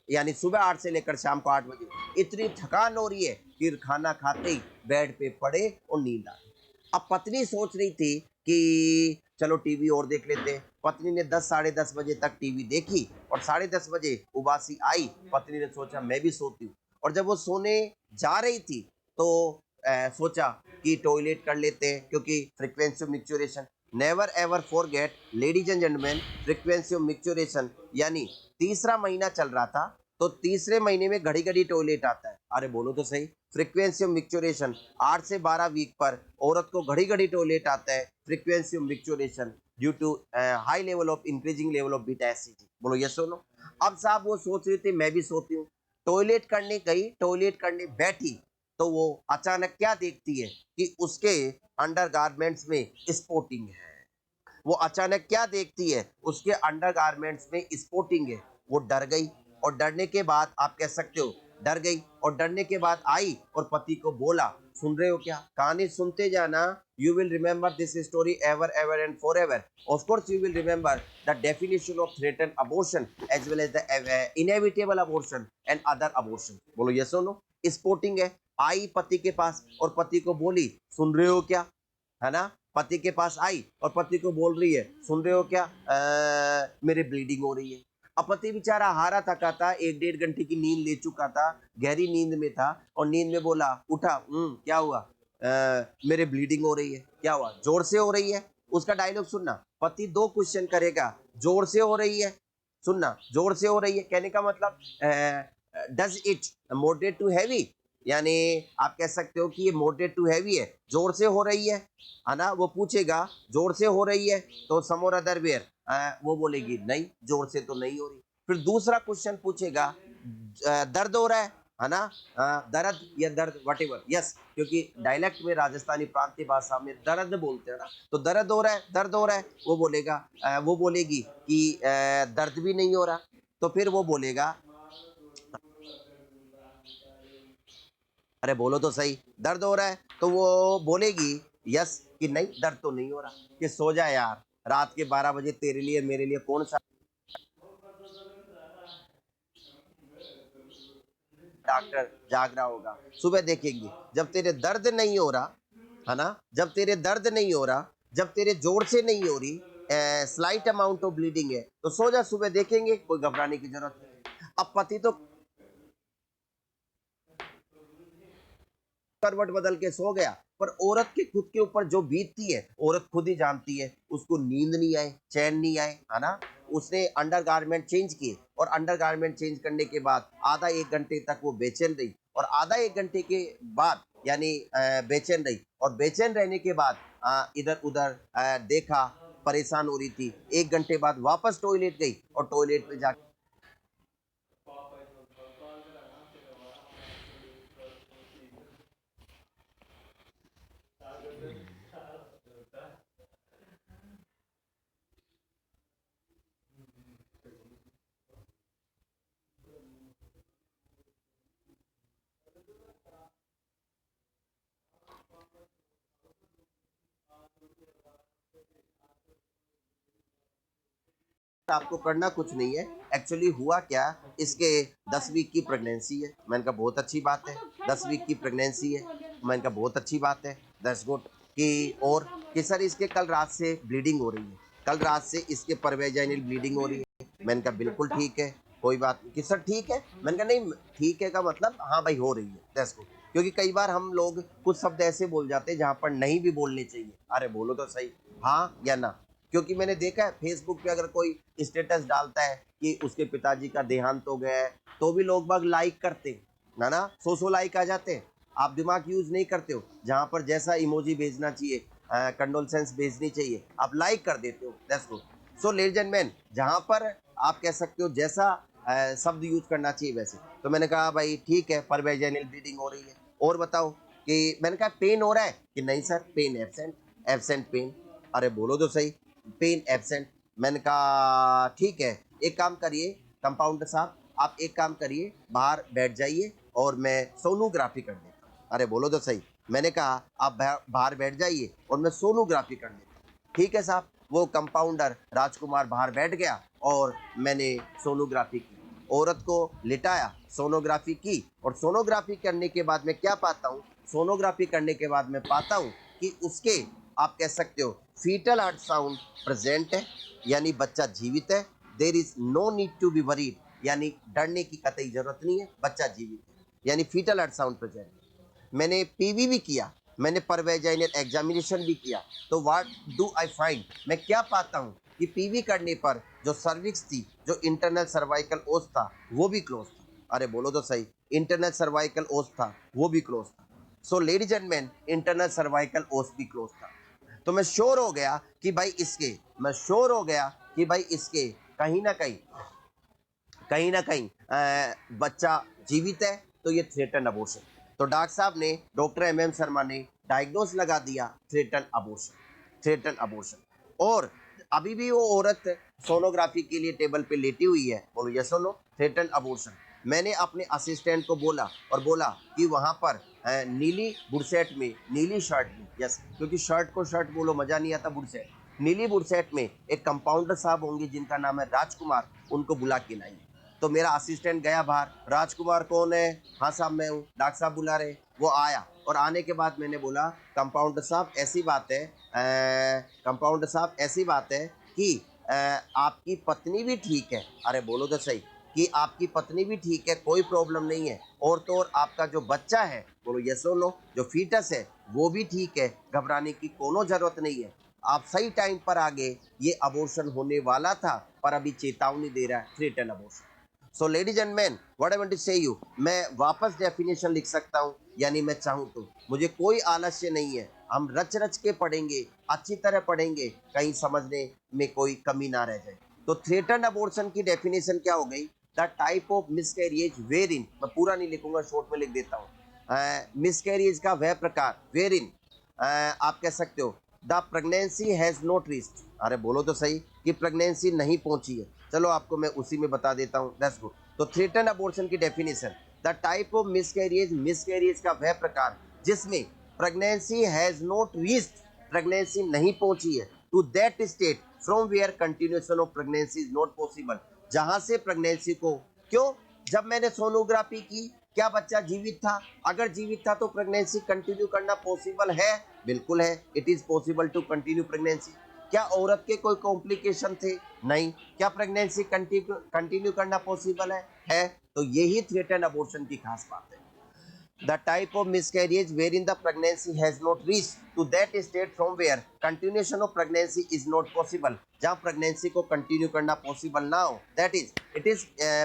यानी सुबह 8 से लेकर शाम को 8 बजे, इतनी थकान हो रही है कि खाना खाते ही बेड पे पड़े और नींद आ गई। अब पत्नी सोच रही थी कि चलो टीवी और देख लेते हैं। पत्नी ने 10 साढ़े 10 बजे तक टीवी देखी, और 10:30 बजे उबासी आई, पत्नी ने सोचा मैं भी सोती हूँ, और जब वो सोने जा रही थी तो सोचा कि टॉयलेट कर लेते हैं, क्योंकि frequency of micturition, never ever forget ladies and gentleman, frequency of micturition, यानी तीसरा महीना चल रहा था, तो तीसरे महीने में घड़ी घड़ी टॉयलेट आता है। अरे बोलो तो सही, फ्रीक्वेंसी ऑफ मिक्चुरेशन 8 से 12 वीक पर औरत को घड़ी घड़ी टॉयलेट आता है, frequency of micturition due to high level of increasing level of beta acid. बोलो यस और नो। अब साहब वो सोच रहे थे मैं भी सोती हूँ, टॉयलेट करने गई, टॉयलेट करने बैठी, तो वो अचानक क्या देखती है कि उसके अंडरगारमेंट्स में स्पॉटिंग है। वो अचानक क्या देखती है, उसके अंडरगारमेंट्स में स्पॉटिंग है। वो डर गई, और डरने के बाद आप कह सकते हो डर गई, और डरने के बाद आई और पति को बोला, सुन रहे हो क्या, कहानी सुनते जाना, you will remember this story ever ever and for ever. Of course you will remember the definition of threaten abortion as well as the inevitable abortion and other abortion. बोलो यस और नो। स्पॉटिंग है, आई पति के पास और पति को बोली, सुन रहे हो क्या, है ना, पति के पास आई और पति को बोल रही है, सुन रहे हो क्या, मेरे ब्लीडिंग हो रही है। अब पति बेचारा हारा थका था, 1-1.5 घंटे की नींद ले चुका था, गहरी नींद में था, और नींद में बोला, उठा, क्या हुआ, मेरे ब्लीडिंग हो रही है, क्या हुआ, जोर से हो रही है। उसका डायलॉग सुनना, पति 2 क्वेश्चन करेगा, जोर से हो रही है, सुनना, जोर से हो रही है कहने का मतलब does it moderate to heavy, यानी आप कह सकते हो कि ये मॉडरेट टू हैवी है, जोर से हो रही है ना। वो पूछेगा जोर से हो रही है, तो सम और अदर वेयर, वो बोलेगी नहीं, जोर से तो नहीं हो रही। फिर दूसरा क्वेश्चन पूछेगा, दर्द हो रहा है ना, दर्द या दर्द वट एवर, यस, क्योंकि डायलेक्ट में राजस्थानी प्रांतीय भाषा में दर्द बोलते हैं ना, तो दर्द हो रहा है, दर्द हो रहा है, वो बोलेगा, वो बोलेगी कि दर्द भी नहीं हो रहा। तो फिर वो बोलेगा, अरे बोलो तो सही, दर्द हो रहा है, तो वो बोलेगी यस कि नहीं, दर्द तो नहीं हो रहा, कि सो जा यार, रात के 12 बजे तेरे लिए मेरे लिए कौन सा डॉक्टर जाग रहा होगा, सुबह देखेंगे जब तेरे दर्द नहीं हो रहा, है ना, जब तेरे दर्द नहीं हो रहा, जब तेरे जोर से नहीं हो रही, स्लाइट अमाउंट ऑफ ब्लीडिंग है, तो सो जा, सुबह देखेंगे, कोई घबराने की जरूरत नहीं। अब पति तो करवट बदल के सो गया, पर औरत के खुद के ऊपर जो बीतती है औरत खुद ही जानती है। उसको नींद नहीं आए, चैन नहीं आए, है ना। उसने अंडरगारमेंट चेंज किए और अंडरगारमेंट चेंज करने के बाद आधा एक घंटे तक वो बेचैन रही, और आधा एक घंटे के बाद यानी बेचैन रही, और बेचैन रहने के बाद इधर उधर देखा, परेशान हो रही थी। एक घंटे बाद वापस टॉयलेट गई और टॉयलेट में जाके आपको करना कुछ नहीं है। एक्चुअली हुआ क्या, इसके 10 वीक की प्रेगनेंसी है। मैंने कहा बहुत अच्छी बात है, 10 वीक की प्रेगनेंसी है। मैंने कहा बहुत अच्छी बात है, दैट्स गुड। कि और कि सर इसके कल रात से ब्लीडिंग हो रही है, कल रात से इसके परवेजाइनल ब्लीडिंग हो रही है। मैंने कहा बिल्कुल ठीक है, कोई बात नहीं। कि सर ठीक है, मैंने कहा नहीं ठीक है का मतलब हाँ भाई हो रही है, दैट्स गुड। क्योंकि कई बार हम लोग कुछ शब्द ऐसे बोल जाते हैं जहाँ पर नहीं भी बोलने चाहिए। अरे बोलो तो सही, हाँ या ना। क्योंकि मैंने देखा है फेसबुक पे अगर कोई स्टेटस डालता है कि उसके पिताजी का देहांत हो गया है, तो भी लोग बाग लाइक करते हैं ना, 100 लाइक आ जाते हैं। आप दिमाग यूज नहीं करते हो, जहां पर जैसा इमोजी भेजना चाहिए, कंडोलेंस भेजनी चाहिए, आप लाइक कर देते हो, that's good. So ladies and man, जहां पर आप कह सकते हो जैसा शब्द यूज करना चाहिए वैसे। तो मैंने कहा भाई ठीक है, परवेजाइनल ब्लीडिंग हो रही है, और बताओ। कि मैंने कहा पेन हो रहा है कि नहीं sir, pain absent, absent pain. अरे बोलो तो सही, पेन एब्सेंट। मैंने कहा ठीक है, एक काम करिए कंपाउंडर साहब, आप एक काम करिए, बाहर बैठ जाइए और मैं सोनोग्राफी कर देता हूँ। अरे बोलो तो सही, मैंने कहा आप बाहर बैठ जाइए और मैं सोनोग्राफी कर देता हूँ। ठीक है साहब, वो कंपाउंडर राजकुमार बाहर बैठ गया और मैंने सोनोग्राफी की, औरत को लिटाया, सोनोग्राफी की। और सोनोग्राफी करने के बाद मैं क्या पाता हूँ, सोनोग्राफी करने के बाद मैं पाता हूँ कि उसके, आप कह सकते हो, फीटल हार्ट साउंड प्रेजेंट है, यानी बच्चा जीवित है। There is no need to be worried, यानी डरने की कतई जरूरत नहीं है, बच्चा जीवित है, यानी फीटल हार्ट साउंड प्रेजेंट। मैंने पीवी भी किया, मैंने परवेजाइनल एग्जामिनेशन भी किया। तो व्हाट डू आई फाइंड, मैं क्या पाता हूँ कि पीवी करने पर जो सर्विक्स थी, जो इंटरनल सर्वाइकल ओस था, वो भी क्लोज था। अरे बोलो तो सही, इंटरनल सर्वाइकल ओस था, वो भी क्लोज था। सो ladies and man, internal cervical ओस भी क्लोज था। तो मैं श्योर हो गया कि भाई इसके, मैं श्योर हो गया कि भाई इसके कहीं ना कहीं, कहीं ना कहीं बच्चा जीवित है। तो ये थ्रेटन अबॉर्शन। तो डॉक्टर साहब ने, डॉक्टर एम शर्मा ने डायग्नोस लगा दिया, थ्रेटन अबॉर्शन, थ्रेटन अबॉर्शन। और अभी भी वो औरत सोनोग्राफी के लिए टेबल पे लेटी हुई है। बोलो यस और नो, थ्रेटन अबॉर्शन। मैंने अपने असिस्टेंट को बोला और बोला कि वहां पर नीली बुरसेट में, नीली शर्ट में, यस क्योंकि शर्ट को शर्ट बोलो मजा नहीं आता, बुरसेट, नीली बुरसेट में एक कंपाउंडर साहब होंगे जिनका नाम है राजकुमार, उनको बुला के लाइए। तो मेरा असिस्टेंट गया बाहर, राजकुमार कौन है, हाँ साहब मैं हूँ, डॉक्टर साहब बुला रहे। वो आया और आने के बाद मैंने बोला कंपाउंडर साहब ऐसी बात है, कंपाउंडर साहब ऐसी बात है कि आपकी पत्नी भी ठीक है। अरे बोलो तो सही, कि आपकी पत्नी भी ठीक है, कोई प्रॉब्लम नहीं है, और तो और आपका जो बच्चा है, बोलो यस और नो, जो फीटस है वो भी ठीक है, घबराने की कोनो जरूरत नहीं है। आप सही टाइम पर आ गए, ये अबॉर्शन होने वाला था पर अभी चेतावनी दे रहा है, threaten abortion. So ladies and man, what I want to say you, मैं वापस डेफिनेशन लिख सकता हूँ, यानी मैं चाहूँ तो, मुझे कोई आलस्य नहीं है। हम रच रच के पढ़ेंगे, अच्छी तरह पढ़ेंगे, कहीं समझने में कोई कमी ना रह जाए। तो थ्रेटन अबॉर्शन की डेफिनेशन क्या हो गई, द टाइप ऑफ मिसकैरिएज वेर इन, मैं पूरा नहीं लिखूंगा, शॉर्ट में लिख देता हूँ, मिसकैरिएज का वह प्रकार, वेर इन आप कह सकते हो the pregnancy has not reached. अरे बोलो तो सही, कि प्रेगनेंसी नहीं पहुंची है। चलो आपको मैं उसी में बता देता हूँ, दैट्स गुड। तो थ्रेटन अबॉर्शन की definition, the type of miscarriage, miscarriage का वह प्रकार जिसमें pregnancy has not reached, pregnancy नहीं पहुंची है, to that state from where continuation of pregnancy is not possible, जहां से प्रेगनेंसी को, क्यों, जब मैंने सोनोग्राफी की क्या बच्चा जीवित था, अगर जीवित था तो प्रेगनेंसी कंटिन्यू करना पॉसिबल है, बिल्कुल है, it is possible to continue pregnancy. क्या औरत के कोई कॉम्प्लिकेशन थे, नहीं। क्या प्रेगनेंसी कंटिन्यू करना पॉसिबल है? तो यही थ्रेटन अबॉर्शन की खास बात है। The type of miscarriage wherein the pregnancy has not reached to that state from where continuation of pregnancy is not possible. जहाँ pregnancy को continue करना possible ना हो, that is it is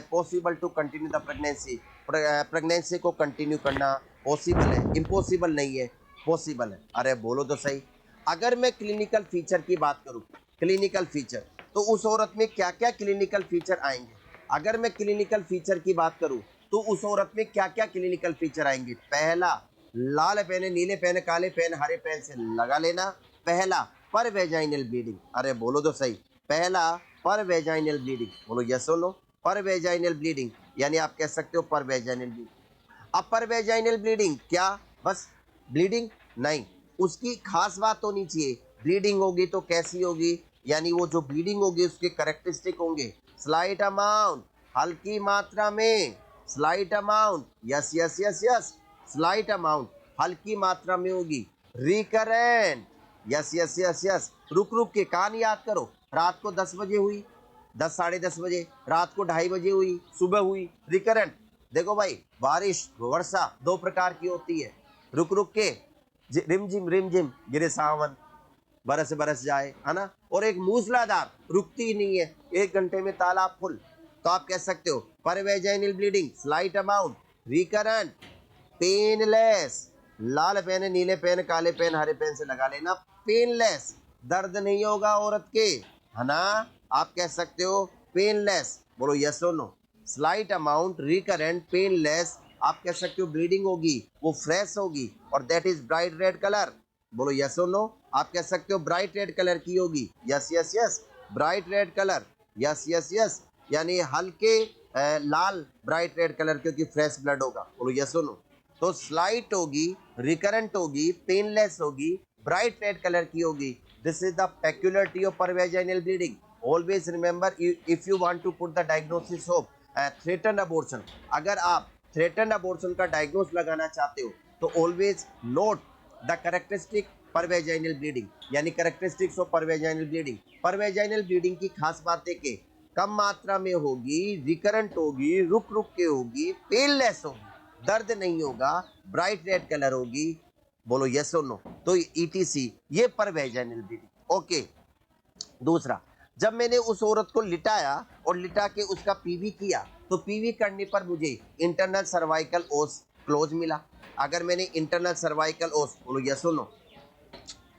possible to continue the pregnancy. Pregnancy को continue करना possible है, impossible नहीं है, possible है. अरे बोलो तो सही. अगर मैं क्लिनिकल फीचर की बात करूं, क्लिनिकल फीचर, तो उस औरत में क्या क्या क्लिनिकल फीचर आएंगे? अगर मैं क्लिनिकल फीचर की बात करूं तो उस औरत में क्या क्या क्लिनिकल फीचर आएंगे? पहला, लाल पेन, नीले पेन, काले पेन, हरे पेन से लगा लेना. पहला, पर वेजाइनल ब्लीडिंग. अरे बोलो तो सही. पहला, पर वेजाइनल ब्लीडिंग. बोलो यस और नो. पर वेजाइनल ब्लीडिंग यानी आप कह सकते हो पर वेजाइनल ब्लीडिंग. अब पर वेजाइनल ब्लीडिंग क्या बस ब्लीडिंग? नहीं, उसकी खास बात होनी चाहिए. ब्लीडिंग होगी तो कैसी होगी? यानी वो जो ब्लीडिंग होगी उसके करेक्टरिस्टिक होंगे. स्लाइट अमाउंट, हल्की मात्रा में. Slight amount, yes yes yes yes, slight amount, हल्की मात्रा में होगी. Recurrent, yes yes yes yes, रुक रुक के. कहानी याद करो, रात को 10 बजे हुई, 10 साढ़े 10 बजे, रात को 2:30 बजे हुई, सुबह हुई. रिकरेंट. देखो भाई, बारिश वर्षा दो प्रकार की होती है. रुक रुक के, रिम झिम गिरे सावन, बरस बरस जाए, है ना. और एक मूसलाधार, रुकती ही नहीं है, 1 घंटे में तालाब फुल. तो आप कह सकते हो पर vaginal bleeding, slight amount, recurrent, painless. लाल पेन, नीले पेन, काले पेन, हरे पेन से लगा लेना. पेनलेस, दर्द नहीं होगा औरत के, है ना. आप कह सकते हो पेनलेस. बोलो यस और no. Slight amount, recurrent, painless. आप कह सकते हो ब्लीडिंग होगी, वो फ्रेश होगी और that is bright red colour. बोलो यस और नो. आप कह सकते हो ब्राइट रेड कलर की होगी. Yes yes yes, bright red colour. Yes yes yes, यानी हल्के लाल ब्राइट रेड कलर, क्योंकि फ्रेश ब्लड होगा. बोलो यस और नो. तो स्लाइट होगी, रिकरेंट होगी, पेनलेस होगी, ब्राइट रेड कलर की होगी. This is the peculiarity of per vaginal bleeding. Always remember, if you want to put the diagnosis of threaten abortion, अगर आप थ्रेटन अबॉर्शन का डायग्नोस लगाना चाहते हो तो always note the characteristic per vaginal bleeding, यानी characteristics of per vaginal bleeding. Per vaginal bleeding की खास बात है कि कम मात्रा में होगी, रिकरेंट होगी, रुक रुक के होगी, पेनलेस होगी, दर्द नहीं होगा, ब्राइट रेड कलर होगी. बोलो यस और नो. तो ईटीसी ये परवेजाइनल ब्लीडिंग. ओके. दूसरा, जब मैंने उस औरत को लिटाया और लिटा के उसका पीवी किया तो पीवी करने पर मुझे इंटरनल सर्वाइकल ओस क्लोज मिला. अगर मैंने इंटरनल सर्वाइकल ओस, बोलो यस और नो,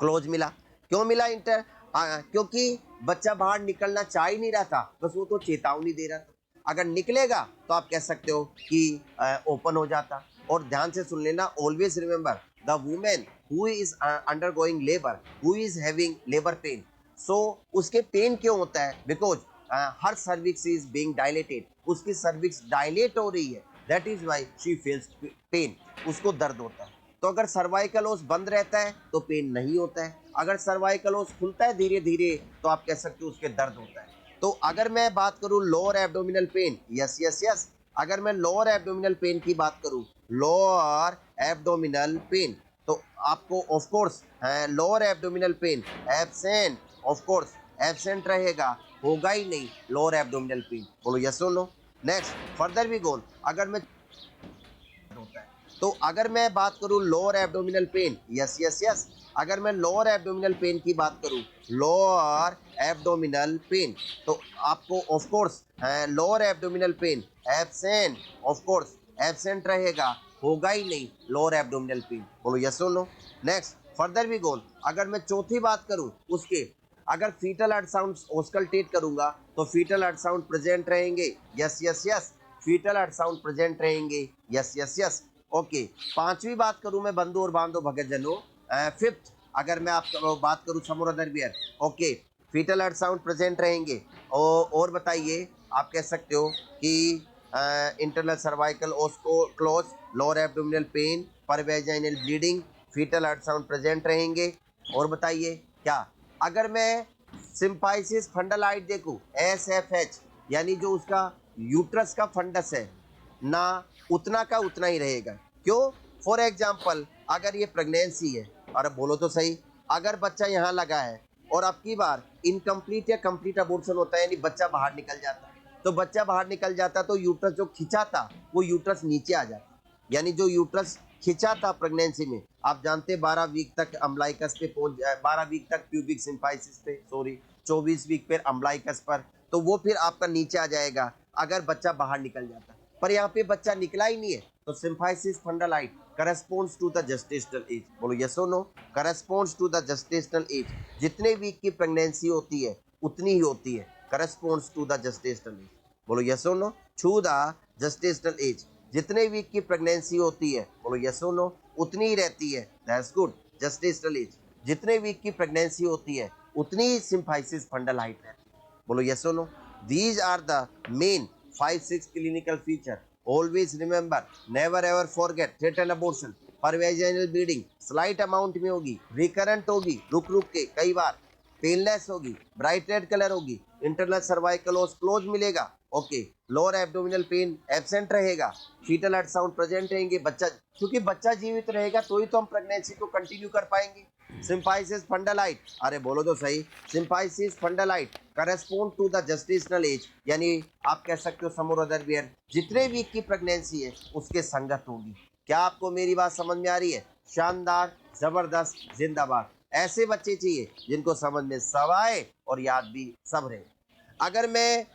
क्लोज मिला. क्यों मिला इंटर? क्योंकि बच्चा बाहर निकलना चाह ही नहीं रहा था, बस वो तो चेतावनी दे रहा था. अगर निकलेगा तो आप कह सकते हो कि ओपन हो जाता. और ध्यान से सुन लेना, always remember the women who is undergoing labour, who is having labour pain. So उसके पेन क्यों होता है? Because her cervix is being dilated, उसकी सर्विक्स डायलेट हो रही है, that is why she feels pain, उसको दर्द होता है. तो अगर सर्वाइकल ओस बंद रहता है तो पेन नहीं होता है, अगर सर्वाइकल ओस खुलता है धीरे धीरे तो आप कह सकते हो उसके दर्द होता है. तो अगर मैं बात करूं lower abdominal pain, yes yes yes, अगर मैं लोअर एब्डोमिनल पेन की बात करूं, लोअर एब्डोमिनल पेन, तो आपको of course lower abdominal pain absent, of course absent रहेगा, होगा ही नहीं लोअर एब्डोमिनल पेन. बोलो यस और no. Next, further we go. अगर मैं होता है, तो अगर मैं बात करूं lower abdominal pain, yes yes yes, अगर मैं लोअर एब्डोमिनल पेन की बात करूं, लोअर एब्डोमिनल पेन, तो आपको of course lower abdominal pain absent, of course absent रहेगा, होगा ही नहीं लोअर एब्डोमिनल पेन. बोलो यस और no. Next, further we go. अगर मैं चौथी बात करूं उसके, अगर फीटल अल्ट्रासाउंड ऑस्कल्टेट करूंगा तो फीटल अल्ट्रासाउंड प्रेजेंट रहेंगे. Yes yes yes, fetal ultrasound present रहेंगे. Yes yes yes. ओके. पांचवी बात करूं मैं बंधु और बांधो भगत जनों, फिफ्थ अगर मैं आपको बात करूं समोर अदर बियर, ओके, फीटल अल्ट्रासाउंड प्रेजेंट रहेंगे. और बताइए, आप कह सकते हो कि internal cervical os close, lower abdominal pain, per vaginal bleeding, fetal ultrasound present रहेंगे. और बताइए क्या, अगर मैं सिम्पाइसिस फंडलाइट देखूं, SFH, यानी जो उसका यूट्रस का फंडस है ना, उतना का उतना ही रहेगा. क्यों? फॉर एग्जाम्पल, अगर ये प्रेगनेंसी है, अरे बोलो तो सही, अगर बच्चा यहाँ लगा है और अब की बार इनकम्प्लीट या कंप्लीट अबॉर्शन होता है, यानी बच्चा बाहर निकल जाता है, तो बच्चा बाहर निकल जाता तो यूट्रस जो खिंचा था वो यूट्रस नीचे आ जाता, यानी जो यूट्रस खिंचा था प्रेगनेंसी में, आप जानते 12 वीक तक अम्बलाइकस पे पहुंच 12 वीक तक प्यूबिक सिम्फाइसिस पे, सॉरी 24 वीक पर अम्बलाइकस पर, तो वो फिर आपका नीचे आ जाएगा अगर बच्चा बाहर निकल जाता। पर यहाँ पे बच्चा निकला ही नहीं है, तो symphysis fundal height corresponds to the gestational age. बोलो यस और no, corresponds to the gestational age. जितने वीक की प्रेगनेंसी होती है उतनी ही होती है, corresponds to the gestational age. बोलो यस और no, to the gestational age. जितने वीक की प्रेगनेंसी होती है, बोलो यस और नो, उतनी ही रहती है, दैट्स गुड, जेस्टेशनल एज। जितने वीक की प्रेगनेंसी होती है उतनी ही सिम्फाइसिस फंडल हाइट रहती है। बोलो यस और no. These are the main 5-6 clinical feature. Always remember, never ever forget, threaten abortion, pervaginal bleeding, slight amount में होगी, recurrent होगी, रुक रुक के कई बार, पेनलेस होगी, ब्राइट रेड कलर होगी, इंटरनल सर्वाइकल ओस क्लोज मिलेगा, okay, lower abdominal pain absent रहेगा, फीटल अल्ट्रासाउंड प्रेजेंट रहेंगे, बच्चा, क्योंकि बच्चा जीवित रहेगा तो ही तो हम प्रेगनेंसी को कंटिन्यू कर पाएंगे। सिम्फाइसिस फंडालाइट, अरे बोलो तो सही, symphysis fundal height correspond to the gestational age, यानी आप कह सकते हो समोर अदर बियर, जितने वीक की प्रेगनेंसी है उसके संगत होगी। क्या आपको मेरी बात समझ में आ रही है? शानदार, जबरदस्त, जिंदाबाद। ऐसे बच्चे चाहिए जिनको समझ में सब आए और याद भी सब रहे। अगर मैं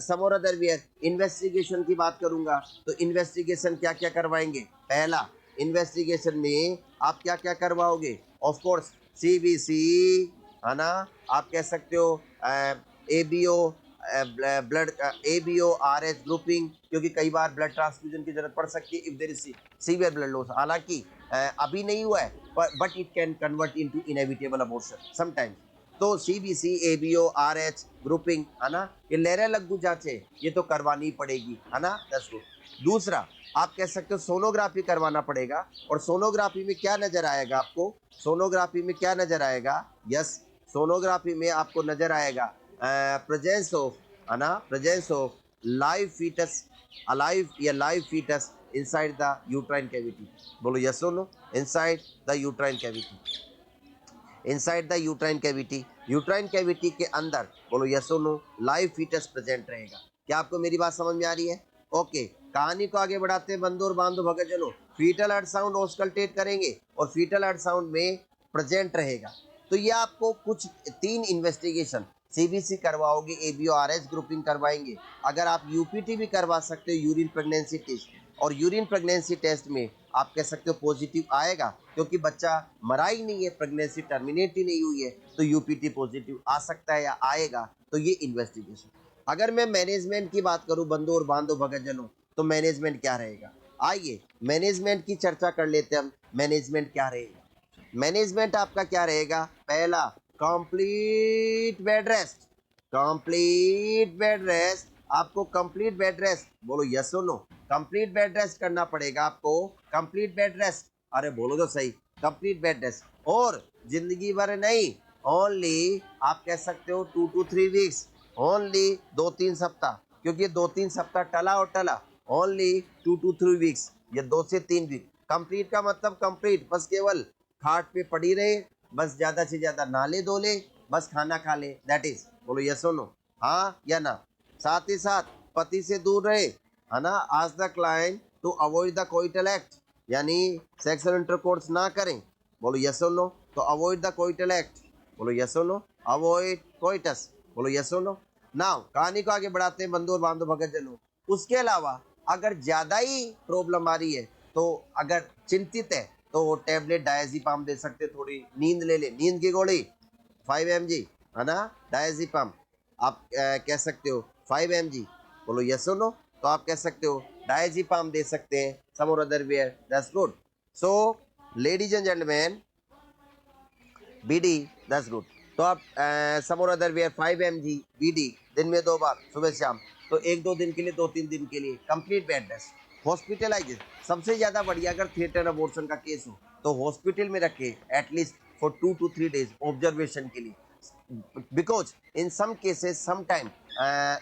समोर अदर बियर इन्वेस्टिगेशन की बात करूंगा तो इन्वेस्टिगेशन क्या क्या करवाएंगे? पहला, इन्वेस्टिगेशन में आप क्या क्या करवाओगे? ऑफ कोर्स सीबीसी, है ना, आप कह सकते हो ABO, blood ABO Rh grouping, क्योंकि कई बार ब्लड ट्रांसफ्यूजन की जरूरत पड़ सकती है if there is severe blood loss. हालांकि अभी नहीं हुआ है, but it can convert into inevitable abortion sometimes. तो सीबीसी, एबीओ, आरएच ग्रुपिंग, है ना, ये लहरा लघु जांचें ये तो करवानी पड़ेगी, है ना, दैट्स गुड। दूसरा, आप कह सकते हो सोनोग्राफी करवाना पड़ेगा, और सोनोग्राफी में क्या नजर आएगा आपको? सोनोग्राफी में क्या नजर आएगा? यस, सोनोग्राफी में आपको नजर आएगा प्रेजेंस ऑफ, है ना, presence of live fetus, alive या live fetus inside the uterine cavity. बोलो यस और no, inside the uterine cavity, inside the uterine cavity, uterine cavity के अंदर, बोलो यस और नो, लाइव फीटस प्रेजेंट रहेगा। क्या आपको मेरी बात समझ में आ रही है? ओके, कहानी को आगे बढ़ाते हैं बंधु और बांधो भगतजनों। फीटल अल्ट्रासाउंड ऑस्कल्टेट करेंगे और फीटल अल्ट्रासाउंड में प्रेजेंट रहेगा। तो ये आपको कुछ 3 इन्वेस्टिगेशन, सीबीसी करवाओगे, एबीओ आरएच ग्रुपिंग करवाएंगे, अगर आप यूपीटी भी करवा सकते हो, यूरिन प्रेगनेंसी टेस्ट, और यूरिन प्रेगनेंसी टेस्ट में आप कह सकते हो पॉजिटिव आएगा, क्योंकि बच्चा मरा ही नहीं है, प्रेगनेंसी टर्मिनेट ही नहीं हुई है, तो यूपीटी पॉजिटिव आ सकता है या आएगा। तो ये इन्वेस्टिगेशन। अगर मैं मैनेजमेंट की बात करूं बंधु और बांधो भगतजनों, तो मैनेजमेंट क्या रहेगा? आइए मैनेजमेंट की चर्चा कर लेते हैं हम। मैनेजमेंट क्या रहेगा? मैनेजमेंट आपका क्या रहेगा? पहला, complete bed rest, complete bed rest, आपको कंप्लीट बेड रेस्ट, बोलो यस और नो, कंप्लीट बेड रेस्ट करना पड़ेगा आपको, कंप्लीट बेड रेस्ट, अरे बोलो तो सही, कंप्लीट बेड रेस्ट, और जिंदगी भर नहीं, ओनली आप कह सकते हो 2 to 3 वीक्स, ओनली 2-3 सप्ताह, क्योंकि 2-3 सप्ताह टला और टला, ओनली 2 to 3 वीक्स, या 2 से 3 वीक। कंप्लीट का मतलब कंप्लीट, बस केवल खाट पे पड़ी रहे, बस ज्यादा से ज्यादा नाले धो ले, बस खाना खा ले, दैट इज। बोलो यस और नो, हाँ या ना। साथ ही साथ पति से दूर रहे, है ना, ask the client to avoid the coital act, यानी सेक्सुअल इंटरकोर्स ना करें। बोलो यस और नो, तो अवॉइड द कोइटल एक्ट, बोलो यस और नो, अवॉइड कोइटस, बोलो यस और नो। नाउ कहानी को आगे बढ़ाते हैं बंधु और बांधो भगतजनों। उसके अलावा अगर ज्यादा ही प्रॉब्लम आ रही है, तो अगर चिंतित है तो वो टैबलेट डायजीपाम दे सकते, थोड़ी नींद ले ले, नींद की गोली 5 mg, है ना, डायजीपाम आप कह सकते हो 5 mg, बोलो यस और नो, तो आप कह सकते हो डायजीपाम दे सकते हैं, सम और other where, that's good. So ladies and gentleman, BD, that's good. तो आप सम और अदर वेयर 5 mg बीडी दिन में 2 बार, सुबह शाम, तो 1-2 दिन के लिए, 2-3 दिन के लिए, कंप्लीट बेड रेस्ट। हॉस्पिटलाइजेशन सबसे ज्यादा बढ़िया, अगर थिएटर अबॉर्शन का केस हो तो हॉस्पिटल में रखे at least for 2 to 3 days observation के लिए, because in some cases some time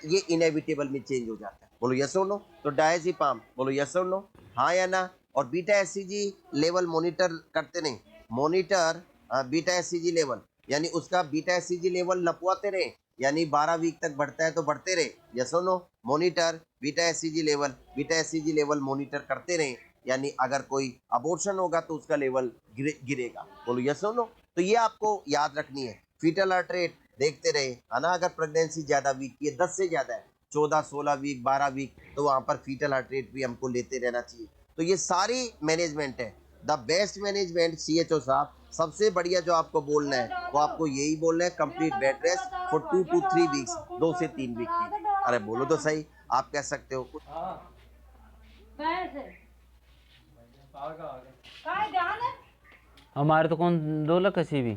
ये इनएविटेबल में चेंज हो जाता है। बोलो यस और नो, तो डायजीपाम, बोलो यस और नो, हाँ या ना। और बीटा एससीजी लेवल मॉनिटर करते नहीं, मॉनिटर बीटा एससीजी लेवल, यानी उसका बीटा एससीजी लेवल नपवाते रहे, यानी 12 वीक तक बढ़ता है तो बढ़ते रहे, यस और no, monitor beta HCG level, beta HCG level monitor करते रहे, यानी अगर कोई अबॉर्शन होगा तो उसका लेवल गिरेगा। बोलो यस और नो। तो ये आपको याद रखनी है। फीटल हार्ट रेट देखते रहे, है ना। अगर प्रेगनेंसी ज़्यादा वीक की है, 10 से ज़्यादा है, 14, 16 वीक, 12 वीक, तो वहाँ पर फीटल हार्ट रेट भी हमको लेते रहना चाहिए। तो ये सारी मैनेजमेंट है। द बेस्ट मैनेजमेंट CHO साहब, सबसे बढ़िया जो आपको बोलना है वो आपको यही बोलना है, complete bed rest for 2 to 3 weeks, 2 से 3 वीक की। अरे बोलो तो सही, आप कह सकते हो कुछ। हमारे तो कौन 2 लाख 80 भी